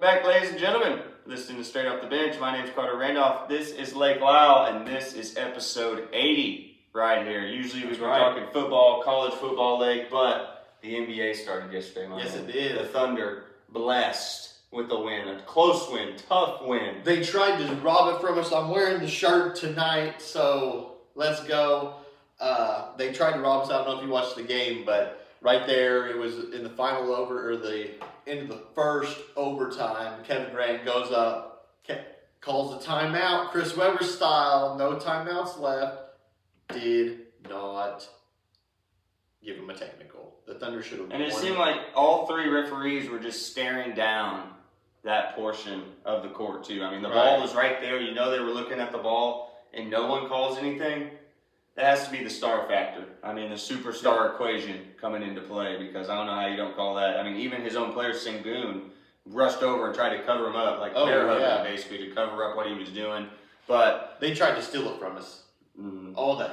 Back, ladies and gentlemen, listening to Straight Off the Bench. My name is Carter Randolph. This is Lake Lyle, and this is episode 80 right here. Usually we've been talking football, college football, Lake, but the NBA started yesterday. Yes, it did. The Thunder blessed with a win, a close win, tough win. They tried to rob it from us. I'm wearing the shirt tonight, so let's go. They tried to rob us. I don't know if you watched the game, but right there, it was in the final over, or the end of the first overtime. Kevin Durant goes up, calls a timeout, Chris Webber style, no timeouts left. Did not give him a technical. The Thunder should have. And it seemed like all three referees were just staring down that portion of the court too. I mean, the ball was right there. You know they were looking at the ball, and no one calls anything. That has to be the star factor. I mean, the superstar equation coming into play, because I don't know how you don't call that. I mean, even his own player, Sengun, rushed over and tried to cover him up, like bear hugging basically, to cover up what he was doing. But they tried to steal it from us all day.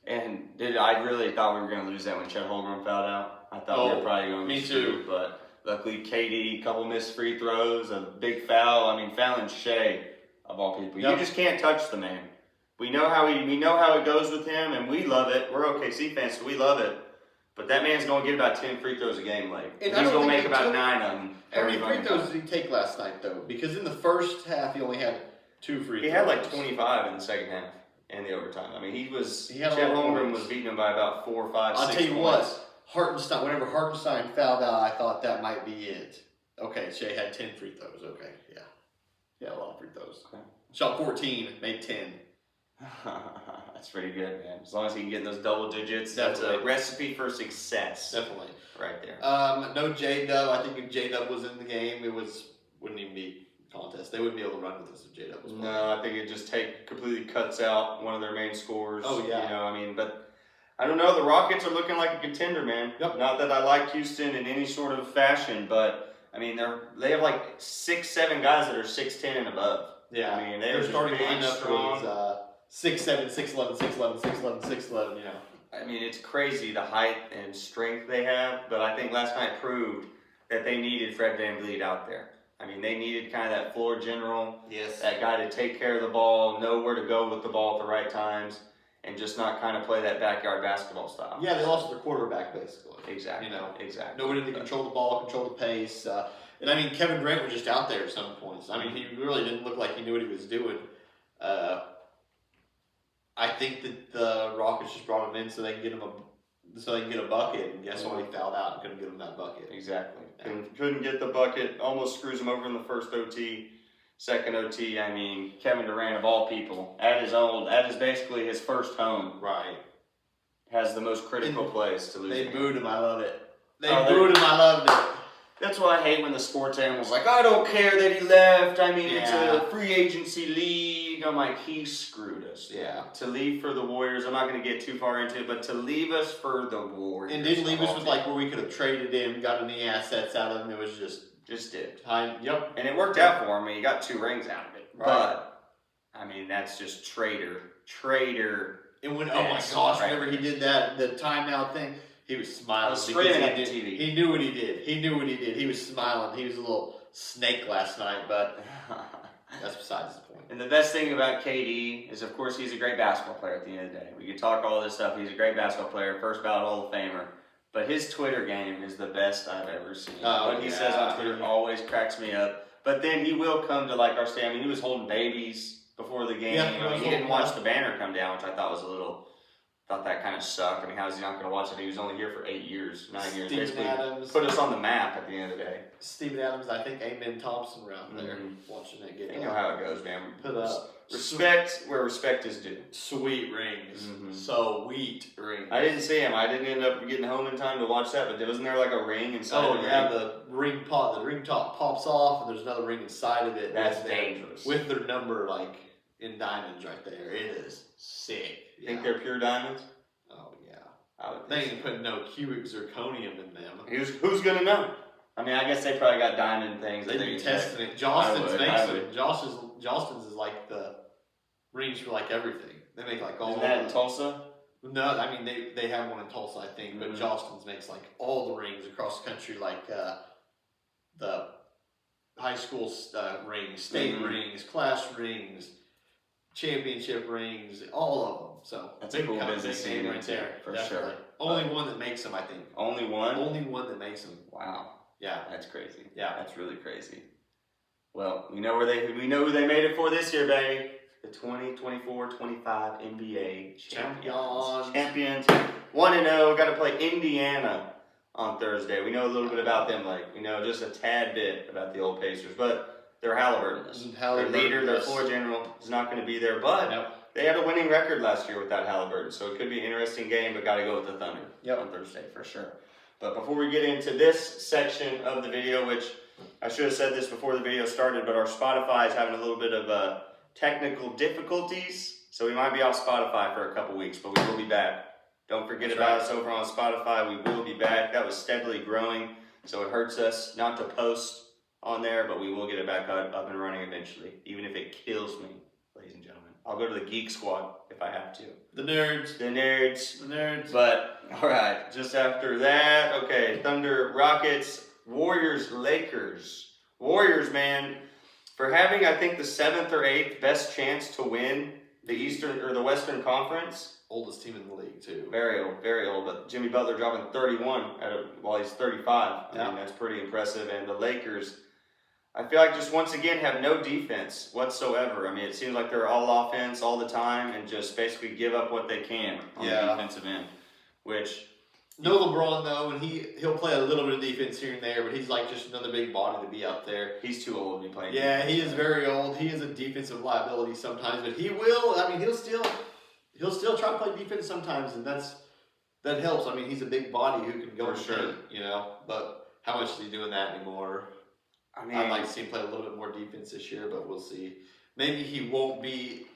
And I really thought we were going to lose that when Chet Holmgren fouled out. I thought we were probably going to be screwed, but luckily KD, couple missed free throws, a big foul. I mean, fouling Shea, of all people. You just can't touch the man. We know how it goes with him, and we love it. We're OKC fans, so we love it. But that man's going to get about 10 free throws a game, like. And he's going to make about 9 of them. How many free throws did he take last night, though? Because in the first half, he only had 2 free throws. He had like 25 in the second half and the overtime. I mean, Chet Holmgren was beating him by about 4, 5, 6 I'll tell you points. what, whenever Hartenstein fouled out, I thought that might be it. Okay, Shea had 10 free throws. Okay, yeah. Yeah, a lot of free throws. Okay. Shot 14, made 10. That's pretty good, man. As long as he can get in those double digits, that's a recipe for success. Definitely. Right there. No J-Dub. I think if J-Dub was in the game, wouldn't even be a contest. They wouldn't be able to run with us if J-Dub was playing. No, I think it just completely cuts out one of their main scorers. Oh, yeah. You know, I mean, but I don't know. The Rockets are looking like a contender, man. Yep. Not that I like Houston in any sort of fashion, but I mean, they have like 6, 7 guys that are 6'10" and above. Yeah. I mean, they're starting lineup was 6'7", 6'11", 6'11", 6'11", 6'11", you know. I mean, it's crazy the height and strength they have, but I think last night proved that they needed Fred VanVleet out there. I mean, they needed kind of that floor general, that guy to take care of the ball, know where to go with the ball at the right times, and just not kind of play that backyard basketball style. Yeah, they lost their quarterback, basically. Exactly. You know, exactly. Nobody to control the ball, control the pace. And I mean, Kevin Durant was just out there at some points. I mean, he really didn't look like he knew what he was doing. I think that the Rockets just brought him in so they can get a bucket, and guess what? He fouled out and couldn't get him that bucket. Exactly. Couldn't get the bucket. Almost screws him over in the first OT. Second OT, I mean, Kevin Durant of all people, at his basically his first home. Right. Has the most critical plays to lose. They booed him. I love it. They booed him. I loved it. That's why I hate when the sports animal's like, I don't care that he left. I mean, it's a free agency league. I'm like, he screwed us. Yeah. To leave for the Warriors, I'm not going to get too far into it, but to leave us for the Warriors. And didn't leave us with like where we could have traded him, got any assets out of him. It was just dipped. Yep. And it worked out for him. He got 2 rings out of it. Right. But, I mean, that's just traitor. And when, oh my gosh, whenever he did that, the timeout thing, he was smiling. I was screaming at the TV. He knew what he did. He was smiling. He was a little snake last night, but that's besides the point. And the best thing about KD is, of course, he's a great basketball player at the end of the day. We can talk all this stuff. He's a great basketball player, first ballot Hall of Famer. But his Twitter game is the best I've ever seen. What he says on Twitter always cracks me up. But then he will come to like our stand. I mean, he was holding babies before the game. Yeah, he didn't watch the banner come down, which I thought was thought that kind of sucked. I mean, how is he not going to watch it? He was only here for 8 years, 9 years. Steven Adams put us on the map at the end of the day. Steven Adams, I think Amen Thompson were out there watching it get. You know how it goes, man. Put up respect where respect is due. Sweet rings, sweet rings. I didn't see him. I didn't end up getting home in time to watch that. But wasn't there like a ring inside? Oh yeah, the ring top pops off, and there's another ring inside of it. That's dangerous. With their number like in diamonds right there. It is sick. You think they're pure diamonds? Oh yeah. They ain't putting no cubic zirconium in them. Who's gonna know? I mean, I guess they probably got diamond things. They'd be testing it. Jostens makes it. Jostens is like the rings for like everything. They make like all. Isn't that in Tulsa? No, I mean they have one in Tulsa, I think, but Jostens makes like all the rings across the country, like the high school rings, state rings, class rings, championship rings, all of them. So that's a cool business name name right there, for definitely. sure. Only one that makes them, I think. Only one? Only one that makes them. Wow. Yeah. That's crazy. Yeah. That's really crazy. Well, we know who they made it for this year, baby. The 2024-25 NBA champions. 1-0. Got to play Indiana on Thursday. We know a little bit about them, like we know just a tad bit about the old Pacers, but they're Halliburton. Their leader, their floor general, is not going to be there, but they had a winning record last year without Halliburton, so it could be an interesting game, but got to go with the Thunder on Thursday for sure. But before we get into this section of the video, which I should have said this before the video started, but our Spotify is having a little bit of technical difficulties, so we might be off Spotify for a couple weeks, but we will be back. Don't forget about us over on Spotify. We will be back. That was steadily growing, so it hurts us not to post on there, but we will get it back up and running eventually, even if it kills me, ladies and gentlemen. I'll go to the Geek Squad if I have to. The nerds. But, all right, just after that, okay, Thunder, Rockets, Warriors, Lakers. Warriors, man, for having, I think, the 7th or 8th best chance to win the Eastern or the Western Conference. Oldest team in the league, too. Very old. But Jimmy Butler dropping 31 while he's 35. I mean, that's pretty impressive. And the Lakers, I feel like just once again have no defense whatsoever. I mean, it seems like they're all offense all the time and just basically give up what they can on the defensive end. Which no LeBron though, and he'll play a little bit of defense here and there, but he's like just another big body to be out there. He's too old to be playing. Yeah, he is very old. He is a defensive liability sometimes, but he will. I mean, he'll still try to play defense sometimes, and that helps. I mean, he's a big body who can go for sure, But how much is he doing that anymore? I mean, I'd like to see him play a little bit more defense this year, but we'll see. Maybe he won't be.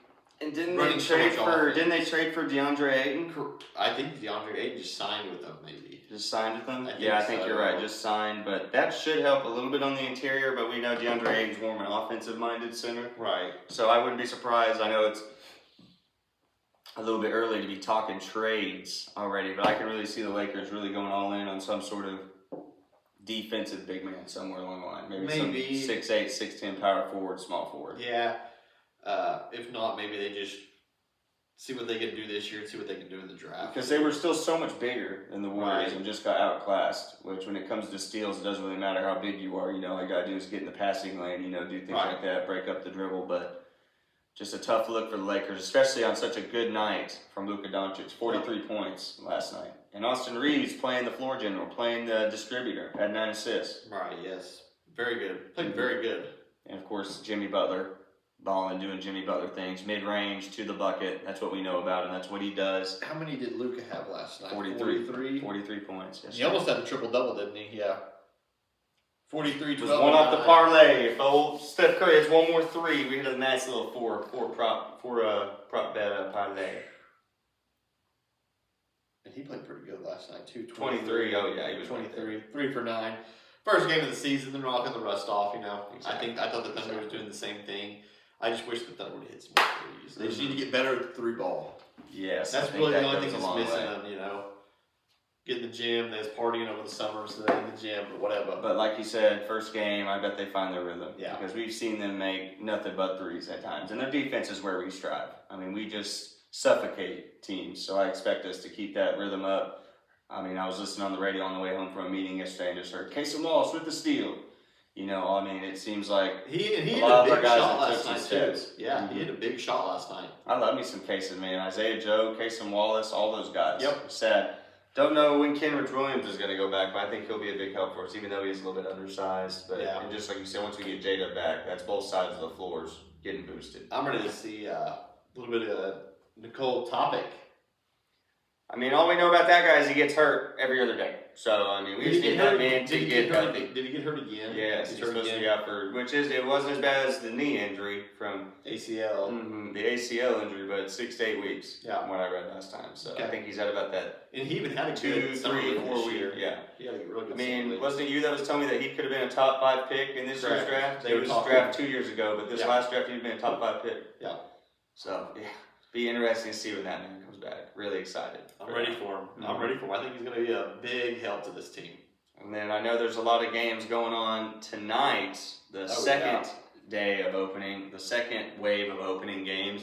And didn't they trade for DeAndre Ayton? I think DeAndre Ayton just signed with them, maybe. Just signed with them? I think you're right. Just signed, but that should help a little bit on the interior, but we know DeAndre Ayton's more of an offensive-minded center. Right. So I wouldn't be surprised. I know it's a little bit early to be talking trades already, but I can really see the Lakers really going all in on some sort of defensive big man somewhere along the line. Maybe some 6'8", 6'10" power forward, small forward. Yeah. If not, maybe they just see what they can do this year and see what they can do in the draft. Because they were still so much bigger than the Warriors and just got outclassed, which when it comes to steals, it doesn't really matter how big you are. All you got to do is get in the passing lane, do things like that, break up the dribble. But just a tough look for the Lakers, especially on such a good night from Luka Doncic. 43 points last night. And Austin Reeves playing the floor general, playing the distributor, had 9 assists. Right, yes. Very good. Played very good. And, of course, Jimmy Butler. Balling, doing Jimmy Butler things, mid-range to the bucket. That's what we know about him. That's what he does. How many did Luka have last night? 43 points. Yes, he almost had a triple-double, didn't he? Yeah. 43, 12. Was one off the parlay. If old Steph Curry has one more three, we had a nice little four prop bet parlay. And he played pretty good last night too. 23. Oh yeah, he was 23. 3 for 9. First game of the season, they're knocking the rust off. Exactly. I thought the Thunder was doing the same thing. I just wish the Thunder would hit some more threes. They just need to get better at the 3-ball. Yes, that's really the only thing that's missing them. Get in the gym. They was partying over the summer, so they're in the gym, but whatever. But like you said, first game, I bet they find their rhythm. Yeah. Because we've seen them make nothing but threes at times, and their defense is where we strive. I mean, we just suffocate teams, so I expect us to keep that rhythm up. I mean, I was listening on the radio on the way home from a meeting yesterday and just heard Casey Wallace with the steal. It seems like he a hit lot a of big guys shot that last took night some too. steps. Yeah, he hit a big shot last night. I love me some Casey, man. Isaiah Joe, Casey Wallace, all those guys. Yep. Sad. Don't know when Kenrich Williams is going to go back, but I think he'll be a big help for us, even though he's a little bit undersized. But and just like you said, once we get Jada back, that's both sides of the floors getting boosted. I'm ready to see a little bit of Nicole Topic. I mean, all we know about that guy is he gets hurt every other day. So, I mean, we just need that man to get healthy. Did he get hurt again? Yes, he's supposed to be out for, it wasn't as bad as the knee injury from ACL. The ACL injury, but 6 to 8 weeks. Yeah. From what I read last time. So I think he's out about that. And he even had a 2, 3, 4 weeks. Yeah. He had a really good I mean, wasn't it you that was telling me that he could have been a top 5 pick in this year's draft? He was drafted 2 years ago, but this last draft he'd been a top 5 pick. Yeah. So, be interesting to see when that man comes back. Really excited. I'm ready for him. I'm ready for him. I think he's going to be a big help to this team. And then I know there's a lot of games going on tonight, the second day of opening, the second wave of opening games.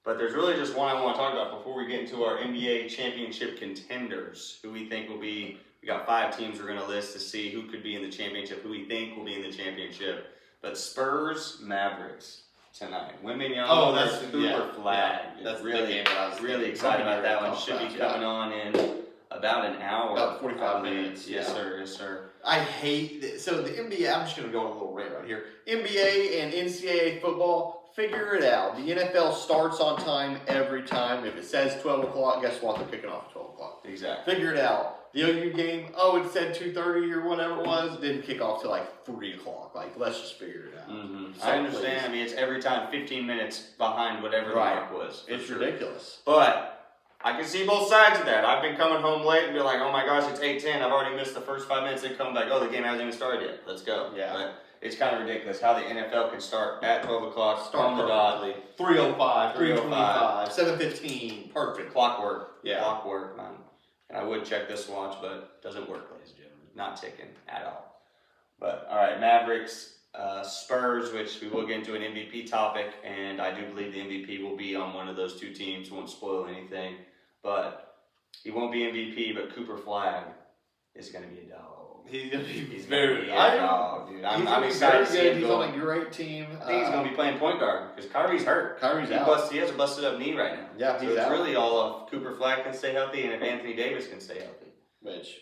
But there's really just one I want to talk about before we get into our NBA championship contenders, who we think will be. We got 5 teams we're going to list to see who could be in the championship, who we think will be in the championship. But Spurs, Mavericks tonight. Wembanyama, that's Cooper Flag. Yeah, that's really, the game that I was really excited about that one. Should be coming on in about an hour. About 45 minutes. Yes, sir. Yes, sir. I hate so the NBA. I'm just going to go on a little rant right here. NBA and NCAA football, figure it out. The NFL starts on time every time. If it says 12 o'clock, guess what? They're kicking off at 12 o'clock. Exactly. Figure it out. The OU game, it said 2:30 or whatever it was, didn't kick off till like 3 o'clock. Like, let's just figure it out. Mm-hmm. So I understand. please. I mean, it's every time 15 minutes behind whatever the mark was. It's ridiculous. But I can see both sides of that. I've been coming home late and be like, oh my gosh, it's 8:10. I've already missed the first 5 minutes. They come back, the game hasn't even started yet. Let's go. Yeah. But it's kind of ridiculous how the NFL can start at 12 o'clock, Start on the dot. 3:05, 3:05, 7:15, perfect. Clockwork. Yeah. Clockwork, man. And I would check this watch, but it doesn't work, ladies and gentlemen. Not ticking at all. But, all right, Mavericks, Spurs, which we will get into an MVP topic, and I do believe the MVP will be on one of those 2 teams. Won't spoil anything. But he won't be MVP, but Cooper Flag is going to be a dog. He's very dog, dude. I'm excited to see him He's go. on a great team. I think he's going to be playing point guard because Kyrie's hurt. Kyrie's out. He has a busted up knee right now. Yeah, so he's it's out. really all if Cooper Flag can stay healthy and if Anthony Davis can stay healthy. Which,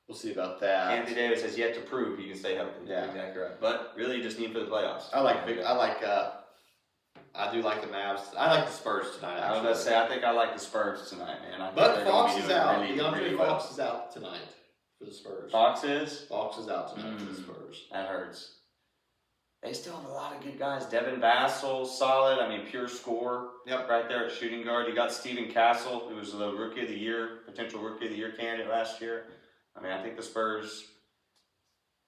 we'll see about that. Anthony Davis has yet to prove he can stay healthy. Yeah. You're exactly right. But really, you just need for the playoffs. I do like the Mavs. I like the Spurs tonight. I was about to say, I think I like the Spurs tonight, man. I think But they're Fox gonna be is doing out. really, DeAndre really Fox well. is out tonight for the Spurs. Fox is? Fox is out tonight for the Spurs. That hurts. They still have a lot of good guys. Devin Vassell, solid. I mean, pure score. Yep. Right there at shooting guard. You got Steven Castle, who was the Rookie of the Year, potential Rookie of the Year candidate last year. I mean, I think the Spurs,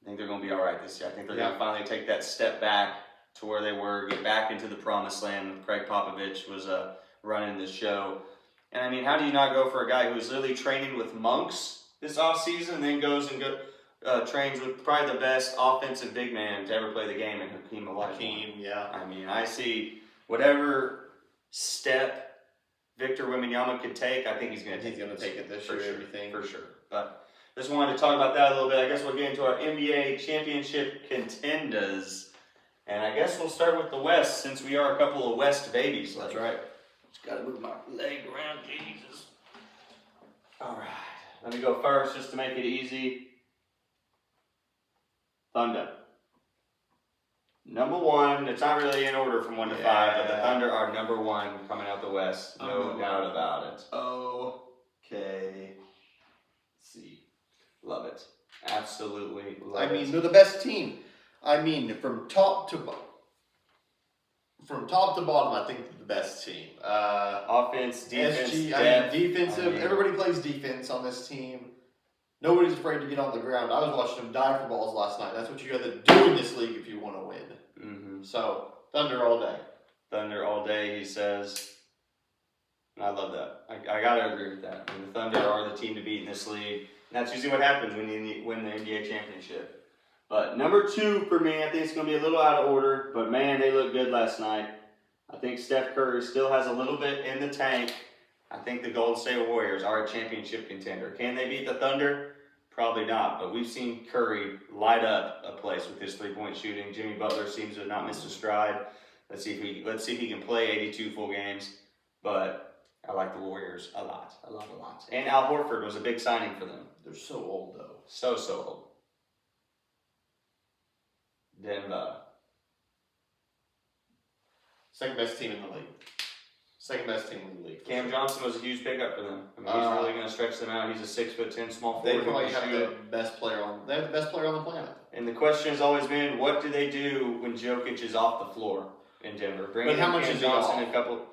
I think they're going to be all right this year. I think they're going to finally take that step back to where they were, get back into the promised land. Craig Popovich was running the show. And I mean, how do you not go for a guy who's literally training with monks this offseason and then goes and trains with probably the best offensive big man to ever play the game in Hakeem Olajuwon. Yeah. I mean, I see whatever step Victor Wembanyama could take, I think he's going to take it this year, everything. For sure. But just wanted to talk about that a little bit. I guess we'll get into our NBA championship contenders. And I guess we'll start with the West since we are a couple of West babies. That's right. Just got to move my leg around, Jesus. All right. Let me go first just to make it easy. Thunder. Number 1, it's not really in order from 1 to 5, but the Thunder are number 1 coming out the West. No doubt about it. Okay. See. Love it. Absolutely love it. I mean, they're the best team. I mean, from top to bottom, I think they're the best team. Offense, defense, defensive. Everybody plays defense on this team. Nobody's afraid to get on the ground. I was watching them die for balls last night. That's what you got to do in this league if you want to win. Mm-hmm. So, Thunder all day. Thunder all day, he says. And I love that. I got to agree with that. I mean, the Thunder are the team to beat in this league. And that's usually what happens when you win the NBA championship. But number 2 for me, I think it's going to be a little out of order. But, man, they looked good last night. I think Steph Curry still has a little bit in the tank. I think the Golden State Warriors are a championship contender. Can they beat the Thunder? Probably not. But we've seen Curry light up a place with his three-point shooting. Jimmy Butler seems to have not missed a stride. Let's see if he can play 82 full games. But I like the Warriors a lot. And Al Horford was a big signing for them. They're so old, though. So old. Denver. Second best team in the league. Cam Johnson was a huge pickup for them. I mean, he's really going to stretch them out. He's a 6'10" small They forward. probably have the best player on. They have the best player on the planet. And the question has always been, what do they do when Jokic is off the floor in Denver? Bring in Cam Johnson a couple.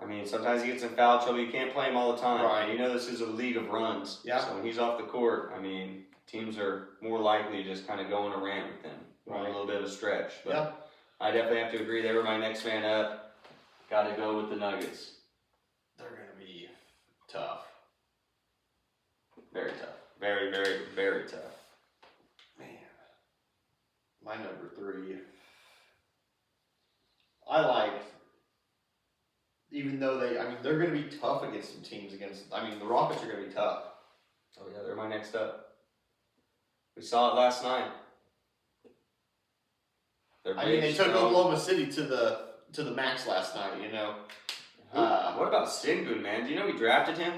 I mean, sometimes he gets in foul trouble. You can't play him all the time. Right. And you know this is a league of runs. Yeah. So when he's off the court, I mean, teams are more likely to just kind of go on a rant with him. Right. A little bit of a stretch. But Yeah. I definitely have to agree. They were my next man up. Got to go with the Nuggets. They're going to be tough. Very tough. Very, very, very tough. Man, my number 3. I like, even though they're going to be tough against some teams. The Rockets are going to be tough. Oh yeah, they're my next up. We saw it last night. They took Oklahoma City to the max last night. What about Sengun, man? Do you know we drafted him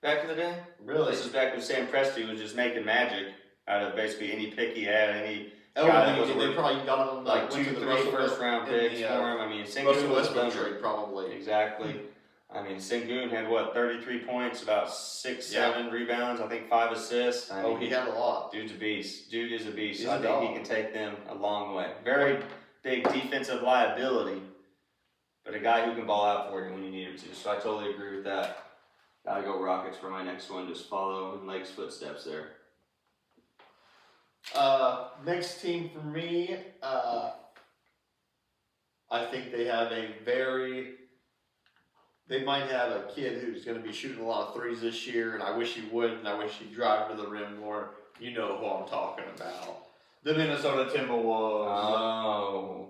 back in the day? Really? This is back when Sam Presti was just making magic out of basically any pick he had, they probably got him like 2, 3 first-round picks for him. Russell Sengun was Westbrook trade probably. Exactly. Sengun had 33 points, about 6, 7 rebounds, I think 5 assists. He had a lot. Dude's a beast. Dude is a beast. He's I a think dog. he can take them a long way. Very big defensive liability, but a guy who can ball out for you when you need him to. So I totally agree with that. Gotta go Rockets for my next one. Just follow in Lake's footsteps there. Next team for me, I think they have they might have a kid who's going to be shooting a lot of threes this year, and I wish he would, and I wish he'd drive to the rim more. You know who I'm talking about. The Minnesota Timberwolves. Oh.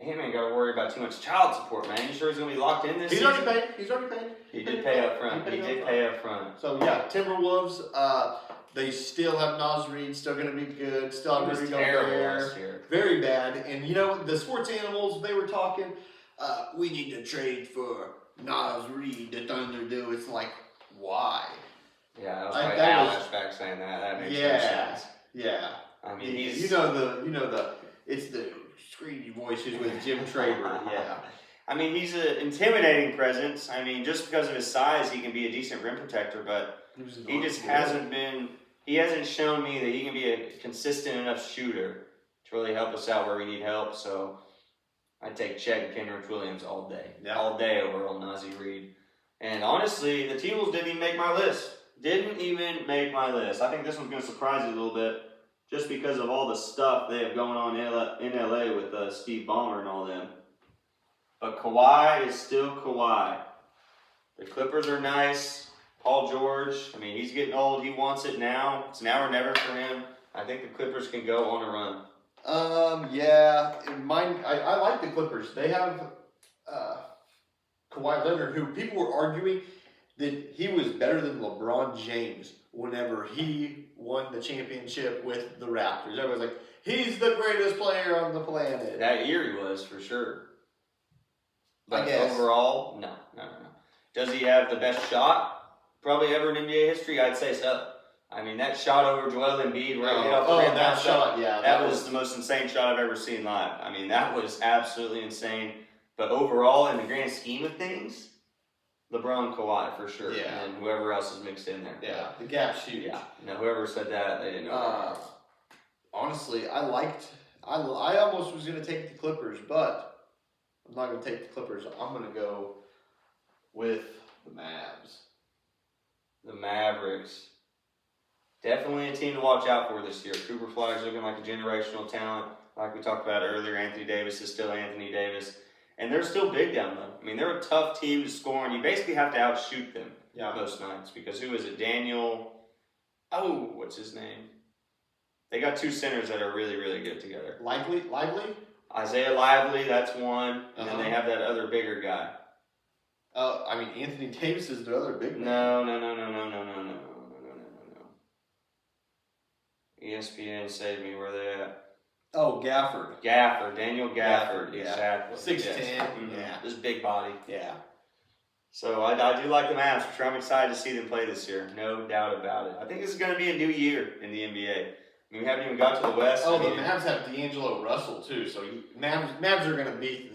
Man, gotta worry about too much child support, man. You sure he's gonna be locked in this He's season? already paid. He's already paid. He did pay up front. He did pay up front. So yeah, Timberwolves. They still have Nas Reed. Still going to be good. Still have Rudy Gobert. Very bad. And the sports animals, they were talking. We need to trade for Nas Reed. The Thunder do. It's like, why? Yeah, that was like Alex back saying that. That makes no sense. Yeah. He's it's the screamy voice who's with Jim Traber. Yeah. He's an intimidating presence. Just because of his size, he can be a decent rim protector, but he just hasn't been. He hasn't shown me that he can be a consistent enough shooter to really help us out where we need help. So I'd take Chet and Kenrich Williams all day. Yeah. All day over on Nazi Reed. And honestly, the T-Wolves didn't even make my list. Didn't even make my list. I think this one's going to surprise you a little bit just because of all the stuff they have going on in LA with Steve Ballmer and all them. But Kawhi is still Kawhi. The Clippers are nice. Paul George, he's getting old. He wants it now. It's now or never for him. I think the Clippers can go on a run. Yeah. I like the Clippers. They have Kawhi Leonard, who people were arguing that he was better than LeBron James whenever he won the championship with the Raptors. Everyone's like, he's the greatest player on the planet. That year he was, for sure. But I guess. Overall, no. Does he have the best shot? Probably ever in NBA history, I'd say so. That shot over Joel Embiid, where he hit off the rim, that shot, yeah. That was the most insane shot I've ever seen live. That was absolutely insane. But overall, in the grand scheme of things, LeBron, Kawhi, for sure. Yeah. And whoever else is mixed in there. Yeah, the gap's huge. Yeah. Now, whoever said that, they didn't know. Honestly, I almost was going to take the Clippers, but I'm not going to take the Clippers. I'm going to go with the Mavs. The Mavericks. Definitely a team to watch out for this year. Cooper Flyer's looking like a generational talent. Like we talked about earlier, Anthony Davis is still Anthony Davis. And they're still big down low. They're a tough team to score, and you basically have to outshoot them most nights. Because who is it? What's his name? They got 2 centers that are really, really good together. Lively? Isaiah Lively, that's one. And then they have that other bigger guy. Anthony Davis is the other big man. No. ESPN saved me. Where are they at? Oh, Gafford. Daniel Gafford. Yeah. Exactly. 6'10". Yes. Yeah. This big body. Yeah. So I do like the Mavs. For sure. I'm excited to see them play this year. No doubt about it. I think this is going to be a new year in the NBA. We haven't even got to the West. The Mavs have D'Angelo Russell too. So Mavs are going to beat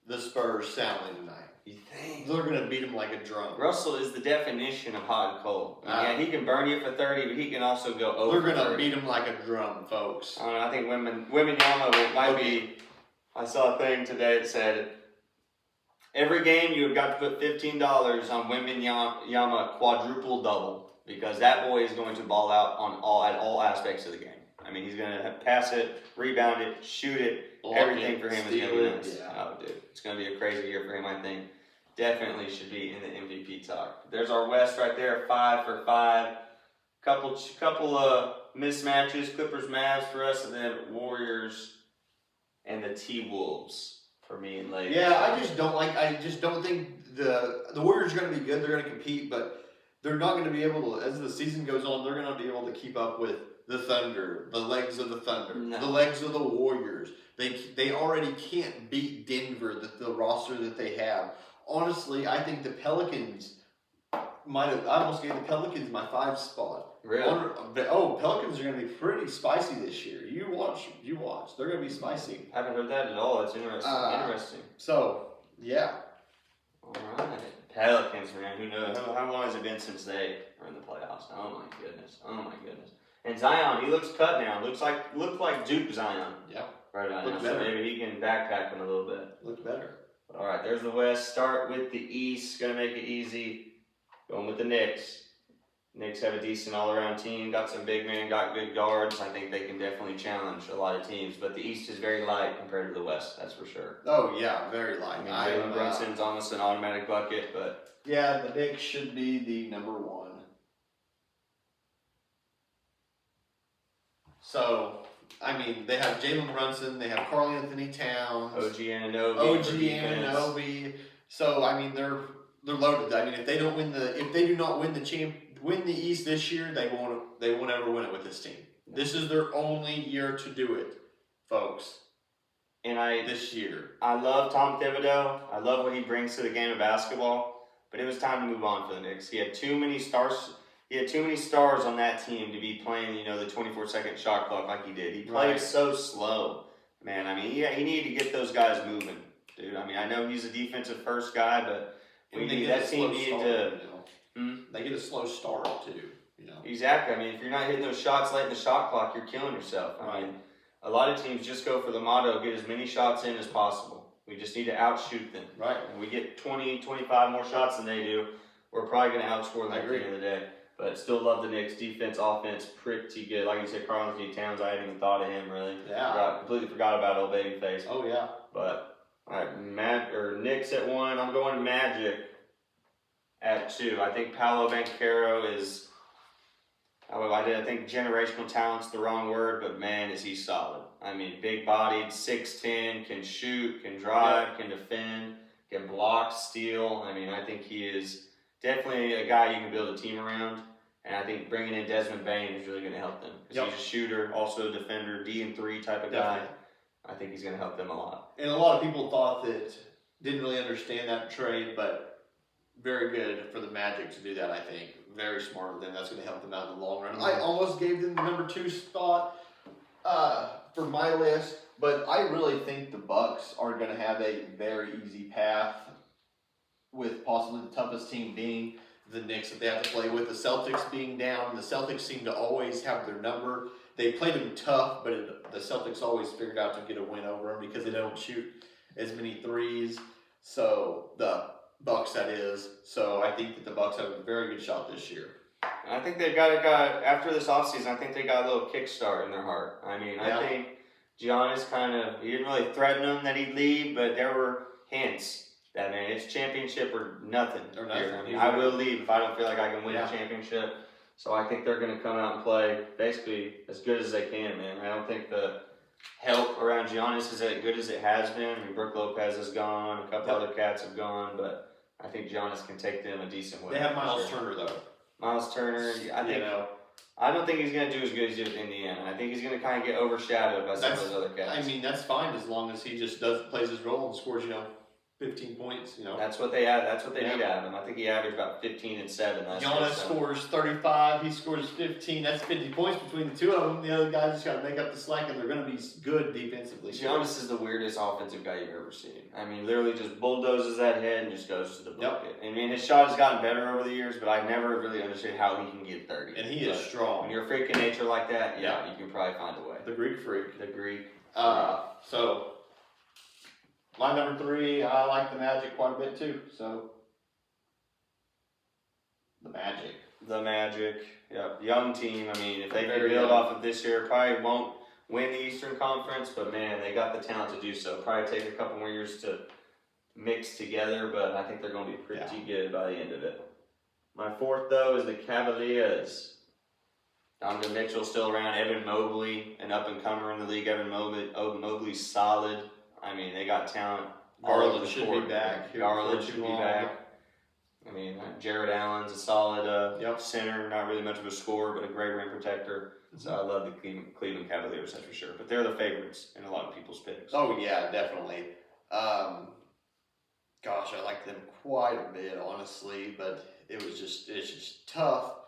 the Spurs soundly tonight. You think? They're going to beat them like a drum. Russell is the definition of hot and cold. He can burn you for 30, but he can also go over. They're going to beat them like a drum, folks. I don't know. I think women Yama might be. I saw a thing today that said every game you have got to put $15 on women Yama quadruple double because that boy is going to ball out at all aspects of the game. He's going to pass it, rebound it, shoot it. Everything for him is going to be nice. Yeah. Oh, dude. It's going to be a crazy year for him, I think. definitely should be in the MVP talk. There's our West right there, 5 for 5. Couple of mismatches, Clippers, Mavs for us, and then Warriors and the T-Wolves for me and Lakers. Yeah, I just don't think the Warriors are going to be good. They're going to compete, but they're not going to be able to, as the season goes on, they're going to be able to keep up with the Thunder, the legs of the Thunder, the legs of the Warriors. They already can't beat Denver, the roster that they have. Honestly, I think the Pelicans I almost gave the Pelicans my 5 spot. Really? Pelicans are going to be pretty spicy this year. You watch. They're going to be spicy. I haven't heard that at all. That's interesting. So, yeah. All right. Pelicans, man. Who knows? How long has it been since they were in the playoffs? Oh, my goodness. And Zion, he looks cut now. Looked like Duke Zion. Yeah. Right on Looks now. So better. maybe he can backpack him a little bit. Looks better. All right, there's the West. Start with the East. Going to make it easy. Going with the Knicks. Knicks have a decent all-around team. Got some big men. Got good guards. I think they can definitely challenge a lot of teams. But the East is very light compared to the West. That's for sure. Oh yeah, very light. I mean, Jalen Brunson's almost an automatic bucket, but yeah, the Knicks should be the number 1. So, I mean, they have Jalen Brunson. They have Karl Anthony Towns. OG Anunoby. So, I mean, they're loaded. I mean, if they do not win the East this year, they won't ever win it with this team. This is their only year to do it, folks. This year. I love Tom Thibodeau. I love what he brings to the game of basketball. But it was time to move on for the Knicks. He had too many stars. He had too many stars on that team to be playing, the 24-second shot clock like he did. He played so slow, man. I mean, he needed to get those guys moving, dude. I mean, I know he's a defensive first guy, but that team needed to. They get a slow start too. Exactly. I mean, if you're not hitting those shots late in the shot clock, you're killing yourself. I mean, a lot of teams just go for the motto: get as many shots in as possible. We just need to outshoot them. Right. When we get 20, 25 more shots than they do, we're probably going to outscore them at the end of the day. But still love the Knicks. Defense, offense, pretty good. Like you said, Karl Anthony Towns, I hadn't even thought of him, really. Yeah. Completely forgot about old babyface. Oh, yeah. But, all right, Knicks at 1. I'm going Magic at 2. I think Paolo Banchero is, I think generational talent's the wrong word, but man, is he solid. I mean, big-bodied, 6'10", can shoot, can drive, can defend, can block, steal. I mean, I think he is definitely a guy you can build a team around. And I think bringing in Desmond Bane is really going to help them. Because he's a shooter, also a defender, D&3 type of guy. I think he's going to help them a lot. And a lot of people didn't really understand that trade, but very good for the Magic to do that, I think. Very smart of them. That's going to help them out in the long run. I almost gave them the number 2 spot for my list, but I really think the Bucks are going to have a very easy path, with possibly the toughest team being the Knicks that they have to play with. The Celtics being down. The Celtics seem to always have their number. They played them tough, but the Celtics always figured out to get a win over them because they don't shoot as many threes. So the Bucks, that is. So I think that the Bucks have a very good shot this year. I think they've got after this offseason, I think they got a little kickstart in their heart. I mean, I think Giannis he didn't really threaten them that he'd leave, but there were hints. That man, it's championship or nothing. I mean, I will leave if I don't feel like I can win a championship. So I think they're going to come out and play basically as good as they can, man. I don't think the help around Giannis is as good as it has been. I mean, Brook Lopez is gone. A couple other cats have gone, but I think Giannis can take them a decent way. They have Miles Turner, though. Miles Turner, I don't think he's going to do as good as he did with Indiana. I think he's going to kind of get overshadowed by some of those other cats. I mean, that's fine as long as he just plays his role and scores, 15 points, That's what they have. That's what they need out of him. I think he averaged about 15 and 7 last year. Giannis scores 35. He scores 15. That's 50 points between the two of them. The other guys just got to make up the slack, and they're going to be good defensively. Giannis is the weirdest offensive guy you've ever seen. I mean, literally just bulldozes that head and just goes to the bucket. I mean, his shot has gotten better over the years, but I never really understood how he can get 30. And he is strong. When you're a freak of nature like that, you can probably find a way. The Greek freak. So... my number 3, I like the Magic quite a bit too. So, the Magic. Yep. Young team. I mean, if they can build off of this year, probably won't win the Eastern Conference, but man, they got the talent to do so. Probably take a couple more years to mixed together, but I think they're going to be pretty good by the end of it. My fourth, though, is the Cavaliers. Donovan Mitchell still around. Evan Mobley, an up-and-comer in the league. Evan Mobley's solid. I mean, they got talent. Garland should be back. Garland should be back. I mean, Jared Allen's a solid center. Not really much of a scorer, but a great rim protector. So I love the Cleveland Cavaliers, that's for sure. But they're the favorites in a lot of people's picks. Oh, yeah, definitely. Gosh, I like them quite a bit, honestly, but it's just tough.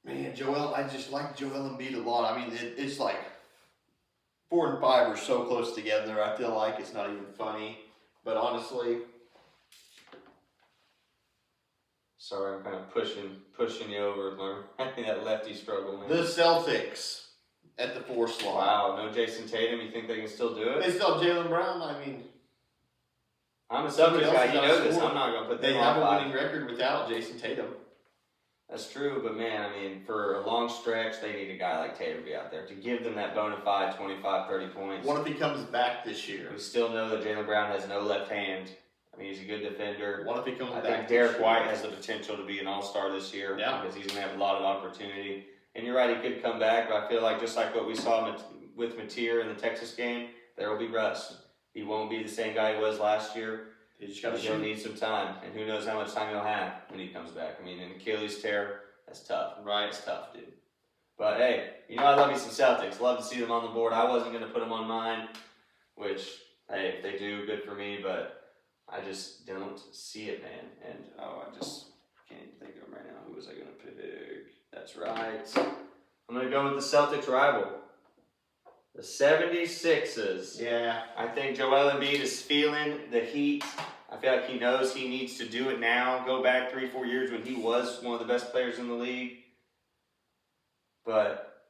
Man, I just like Joel Embiid a lot. I mean, it's like 4 and 5 are so close together. I feel like it's not even funny. But honestly, sorry, I'm kind of pushing you over. That lefty struggle, man. The Celtics at the 4 slot. Wow, no Jason Tatum. You think they can still do it? They still have Jaylen Brown. I mean, I'm a Celtics guy. You know this. I'm not going to put them They on have a 5. winning record without Jason Tatum. That's true, but man, I mean, for a long stretch, they need a guy like Tatum to be out there to give them that bona fide 25, 30 points. What if he comes back this year? We still know that Jaylen Brown has no left hand. I mean, he's a good defender. What if he comes back? I think Derek White has the potential to be an all-star this year because he's going to have a lot of opportunity. And you're right, he could come back, but I feel like just like what we saw with Mateer in the Texas game, there will be rust. He won't be the same guy he was last year. He'll need some time, and who knows how much time he'll have when he comes back. I mean, an Achilles tear, that's tough. Right. It's tough, dude. But hey, you know I love me some Celtics. Love to see them on the board. I wasn't going to put them on mine, which, hey, if they do, good for me, but I just don't see it, man. And, I just can't even think of them right now. Who was I going to pick? That's right. I'm going to go with the Celtics rival. The 76ers. Yeah. I think Joel Embiid is feeling the heat. I feel like he knows he needs to do it now. Go back 3-4 years when he was one of the best players in the league. But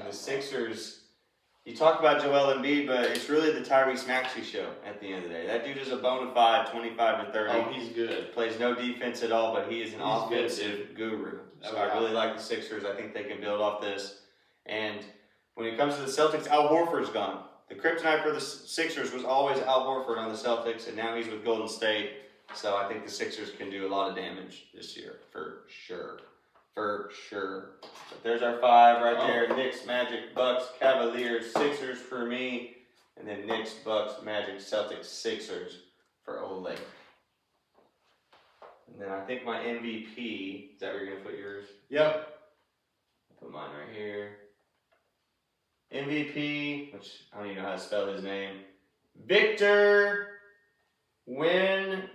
the Sixers, you talk about Joel Embiid, but it's really the Tyrese Maxey show at the end of the day. That dude is a bona fide 25 to 30. Oh, he's good. Plays no defense at all, but he is an offensive guru. So I really like the Sixers. I think they can build off this. And when it comes to the Celtics, Al Horford's gone. The kryptonite for the Sixers was always Al Horford on the Celtics, and now he's with Golden State. So I think the Sixers can do a lot of damage this year, for sure. For sure. But there's our 5 right there. Knicks, Magic, Bucks, Cavaliers, Sixers for me. And then Knicks, Bucks, Magic, Celtics, Sixers for Ole. And then I think my MVP, is that where you're going to put yours? Yep. Put mine right here. MVP, which I don't even know how to spell his name. Victor Wembanyama.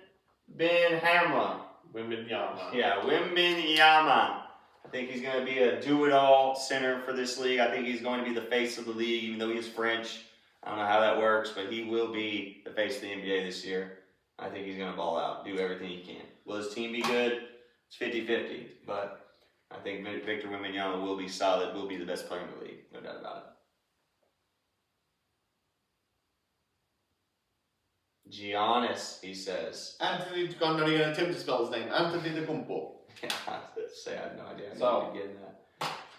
Wembanyama. Yeah, Wembanyama. I think he's going to be a do-it-all center for this league. I think he's going to be the face of the league, even though he is French. I don't know how that works, but he will be the face of the NBA this year. I think he's going to ball out, do everything he can. Will his team be good? It's 50-50, but I think Victor Wembanyama will be solid, will be the best player in the league, no doubt about it. Giannis, he says. Anthony, I'm not even going to attempt to spell his name. Antetokounmpo. I have no idea. So, getting that.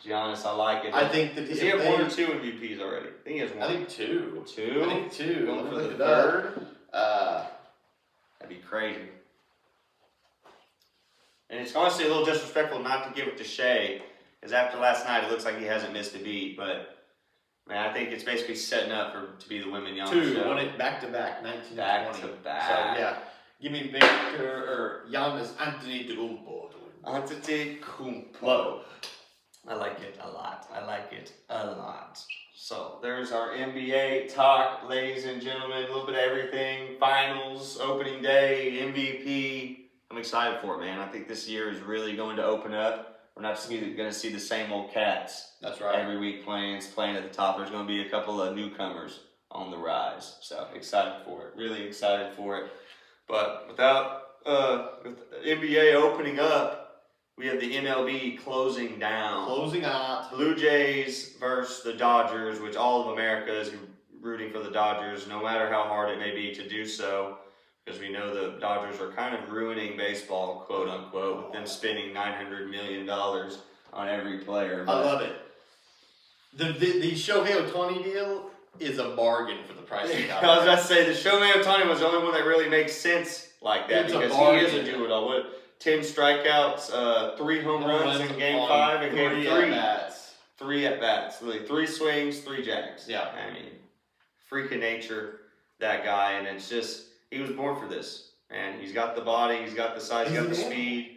Giannis, I like it. I think that does he have 1 or 2 MVPs already? I think he has 1. I think 2. 2? I think 2. Going for the 3rd? That'd be crazy. And it's honestly a little disrespectful not to give it to Shea, because after last night, it looks like he hasn't missed a beat. But man, I think it's basically setting up to be the Wembanyama 2, show. won it back to back, 1920. Back to back. So yeah, give me Victor or Giannis Antetokounmpo. Antetokounmpo. I like it a lot. I like it a lot. So there's our NBA talk, ladies and gentlemen. A little bit of everything. Finals, opening day, MVP. I'm excited for it, man. I think this year is really going to open up. We're not just going to see the same old cats. That's right. Every week playing at the top. There's going to be a couple of newcomers on the rise. So excited for it. Really excited for it. But with NBA opening up, we have the MLB closing down. Closing out. Blue Jays versus the Dodgers, which all of America is rooting for the Dodgers, no matter how hard it may be to do so, because we know the Dodgers are kind of ruining baseball, quote unquote, with them spending $900 million on every player. I love it. The Shohei Ohtani deal, is a bargain for the price he got. I was about to say, the Shohei Ohtani was the only one that really makes sense like that, It's a because bargain. he is a do-it-all. What, 10 strikeouts, 3 home runs in Game 5 and Game 3. At-bats. 3 at-bats. Literally 3 swings, 3 jags. Yeah. I mean, freak of nature, that guy. And it's just, he was born for this. And he's got the body, he's got the size, he's got the speed.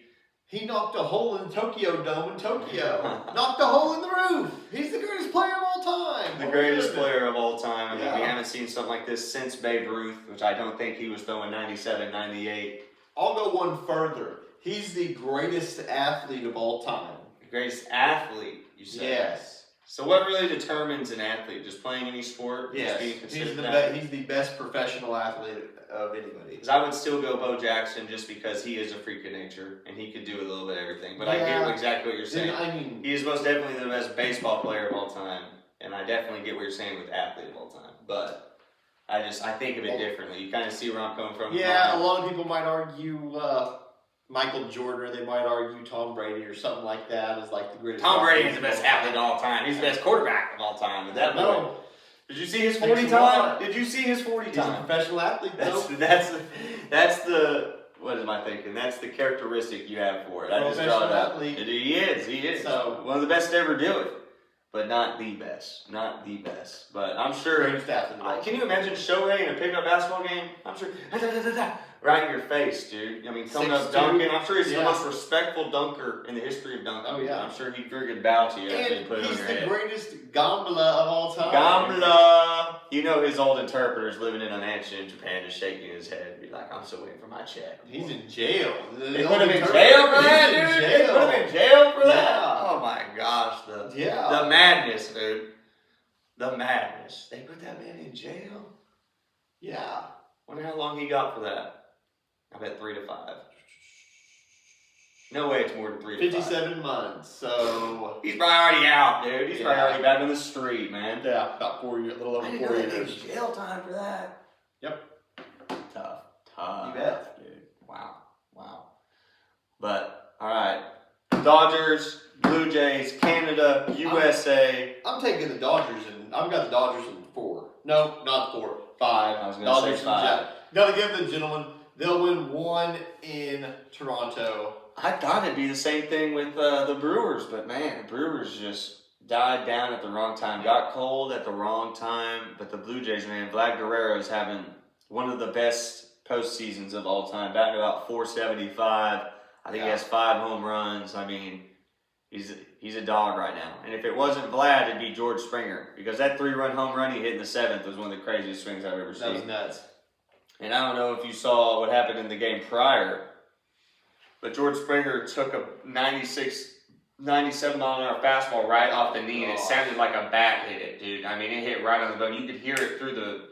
He knocked a hole in the Tokyo Dome in Tokyo. Knocked a hole in the roof. He's the greatest player of all time. The greatest player of all time. I mean, we Yeah. haven't seen something like this since Babe Ruth, which I don't think he was throwing 97, 98. I'll go one further. He's the greatest athlete of all time. The greatest athlete, you said. Yes. So what really determines an athlete? Just playing any sport? Yes. Just being considered He's the, that? he's the best professional athlete of anybody. Because I would still go Bo Jackson just because he is a freak of nature and he could do a little bit of everything. But I Yeah. get exactly what you're saying. I mean, He is most definitely the best baseball player of all time. And I definitely get what you're saying with athlete of all time. But I think of it differently. You kind of see where I'm coming from. yeah, a lot of people might argue Michael Jordan, or they might argue Tom Brady or something like that is like the greatest. Tom Brady is the best athlete of all time. He's the best quarterback of all time. At that point. No, Did you see his Thanks 40 a time? lot. Did you see his 40 he's a time? professional athlete though. That's the what am I thinking? That's the characteristic you have for it. I just Professional brought it up. athlete. He is. So- one of the best to ever do it, but not the best. Not the best. But I'm sure. Greatest athlete. Can you imagine Shohei in a pickup basketball game? I'm sure. Right in your face, dude. I mean, coming up 6'2". dunking. I'm sure he's Yeah. the most respectful dunker in the history of dunking. Oh, yeah. I'm sure he'd friggin' bow to you after you And put it on he's your the head. greatest gambler of all time. Gamla. You know his old interpreter's living in a mansion in Japan, just shaking his head, be like, "I'm still waiting for my check." He's in jail. They put him in jail for that, He's in dude. They jail. put him in jail for that. Yeah. Oh my gosh, the Yeah. madness, dude. The madness. They put that man in jail. Yeah. Wonder how long he got for that. I bet 3 to 5. No way it's more than 3 to 5. 57 months. So He's probably already out, dude. He's probably Yeah. already back on the street, man. yeah, about 4 years, a little over I didn't 4 know they years. gave jail time for that. Yep. Tough. You bet. Dude. Wow. But, alright. Dodgers, Blue Jays, Canada, USA. I'm taking the Dodgers, and I've got the Dodgers in 4. No, not 4. 5. I was gonna Dodgers say 5. and Jets. Gotta give the gentlemen. They'll win 1 in Toronto. I thought it'd be the same thing with the Brewers, but man, the Brewers just died down at the wrong time. Got cold at the wrong time. But the Blue Jays, man, Vlad Guerrero is having one of the best postseasons of all time. Batting about 475. I think he Yeah. has 5 home runs. I mean, he's a dog right now. And if it wasn't Vlad, it'd be George Springer, because that 3-run home run he hit in the 7th was one of the craziest swings I've ever That was seen. nuts. And I don't know if you saw what happened in the game prior, but George Springer took a 97 mile an hour fastball right off the knee, and it sounded like a bat hit it, dude. I mean, it hit right on the bone. You could hear it through the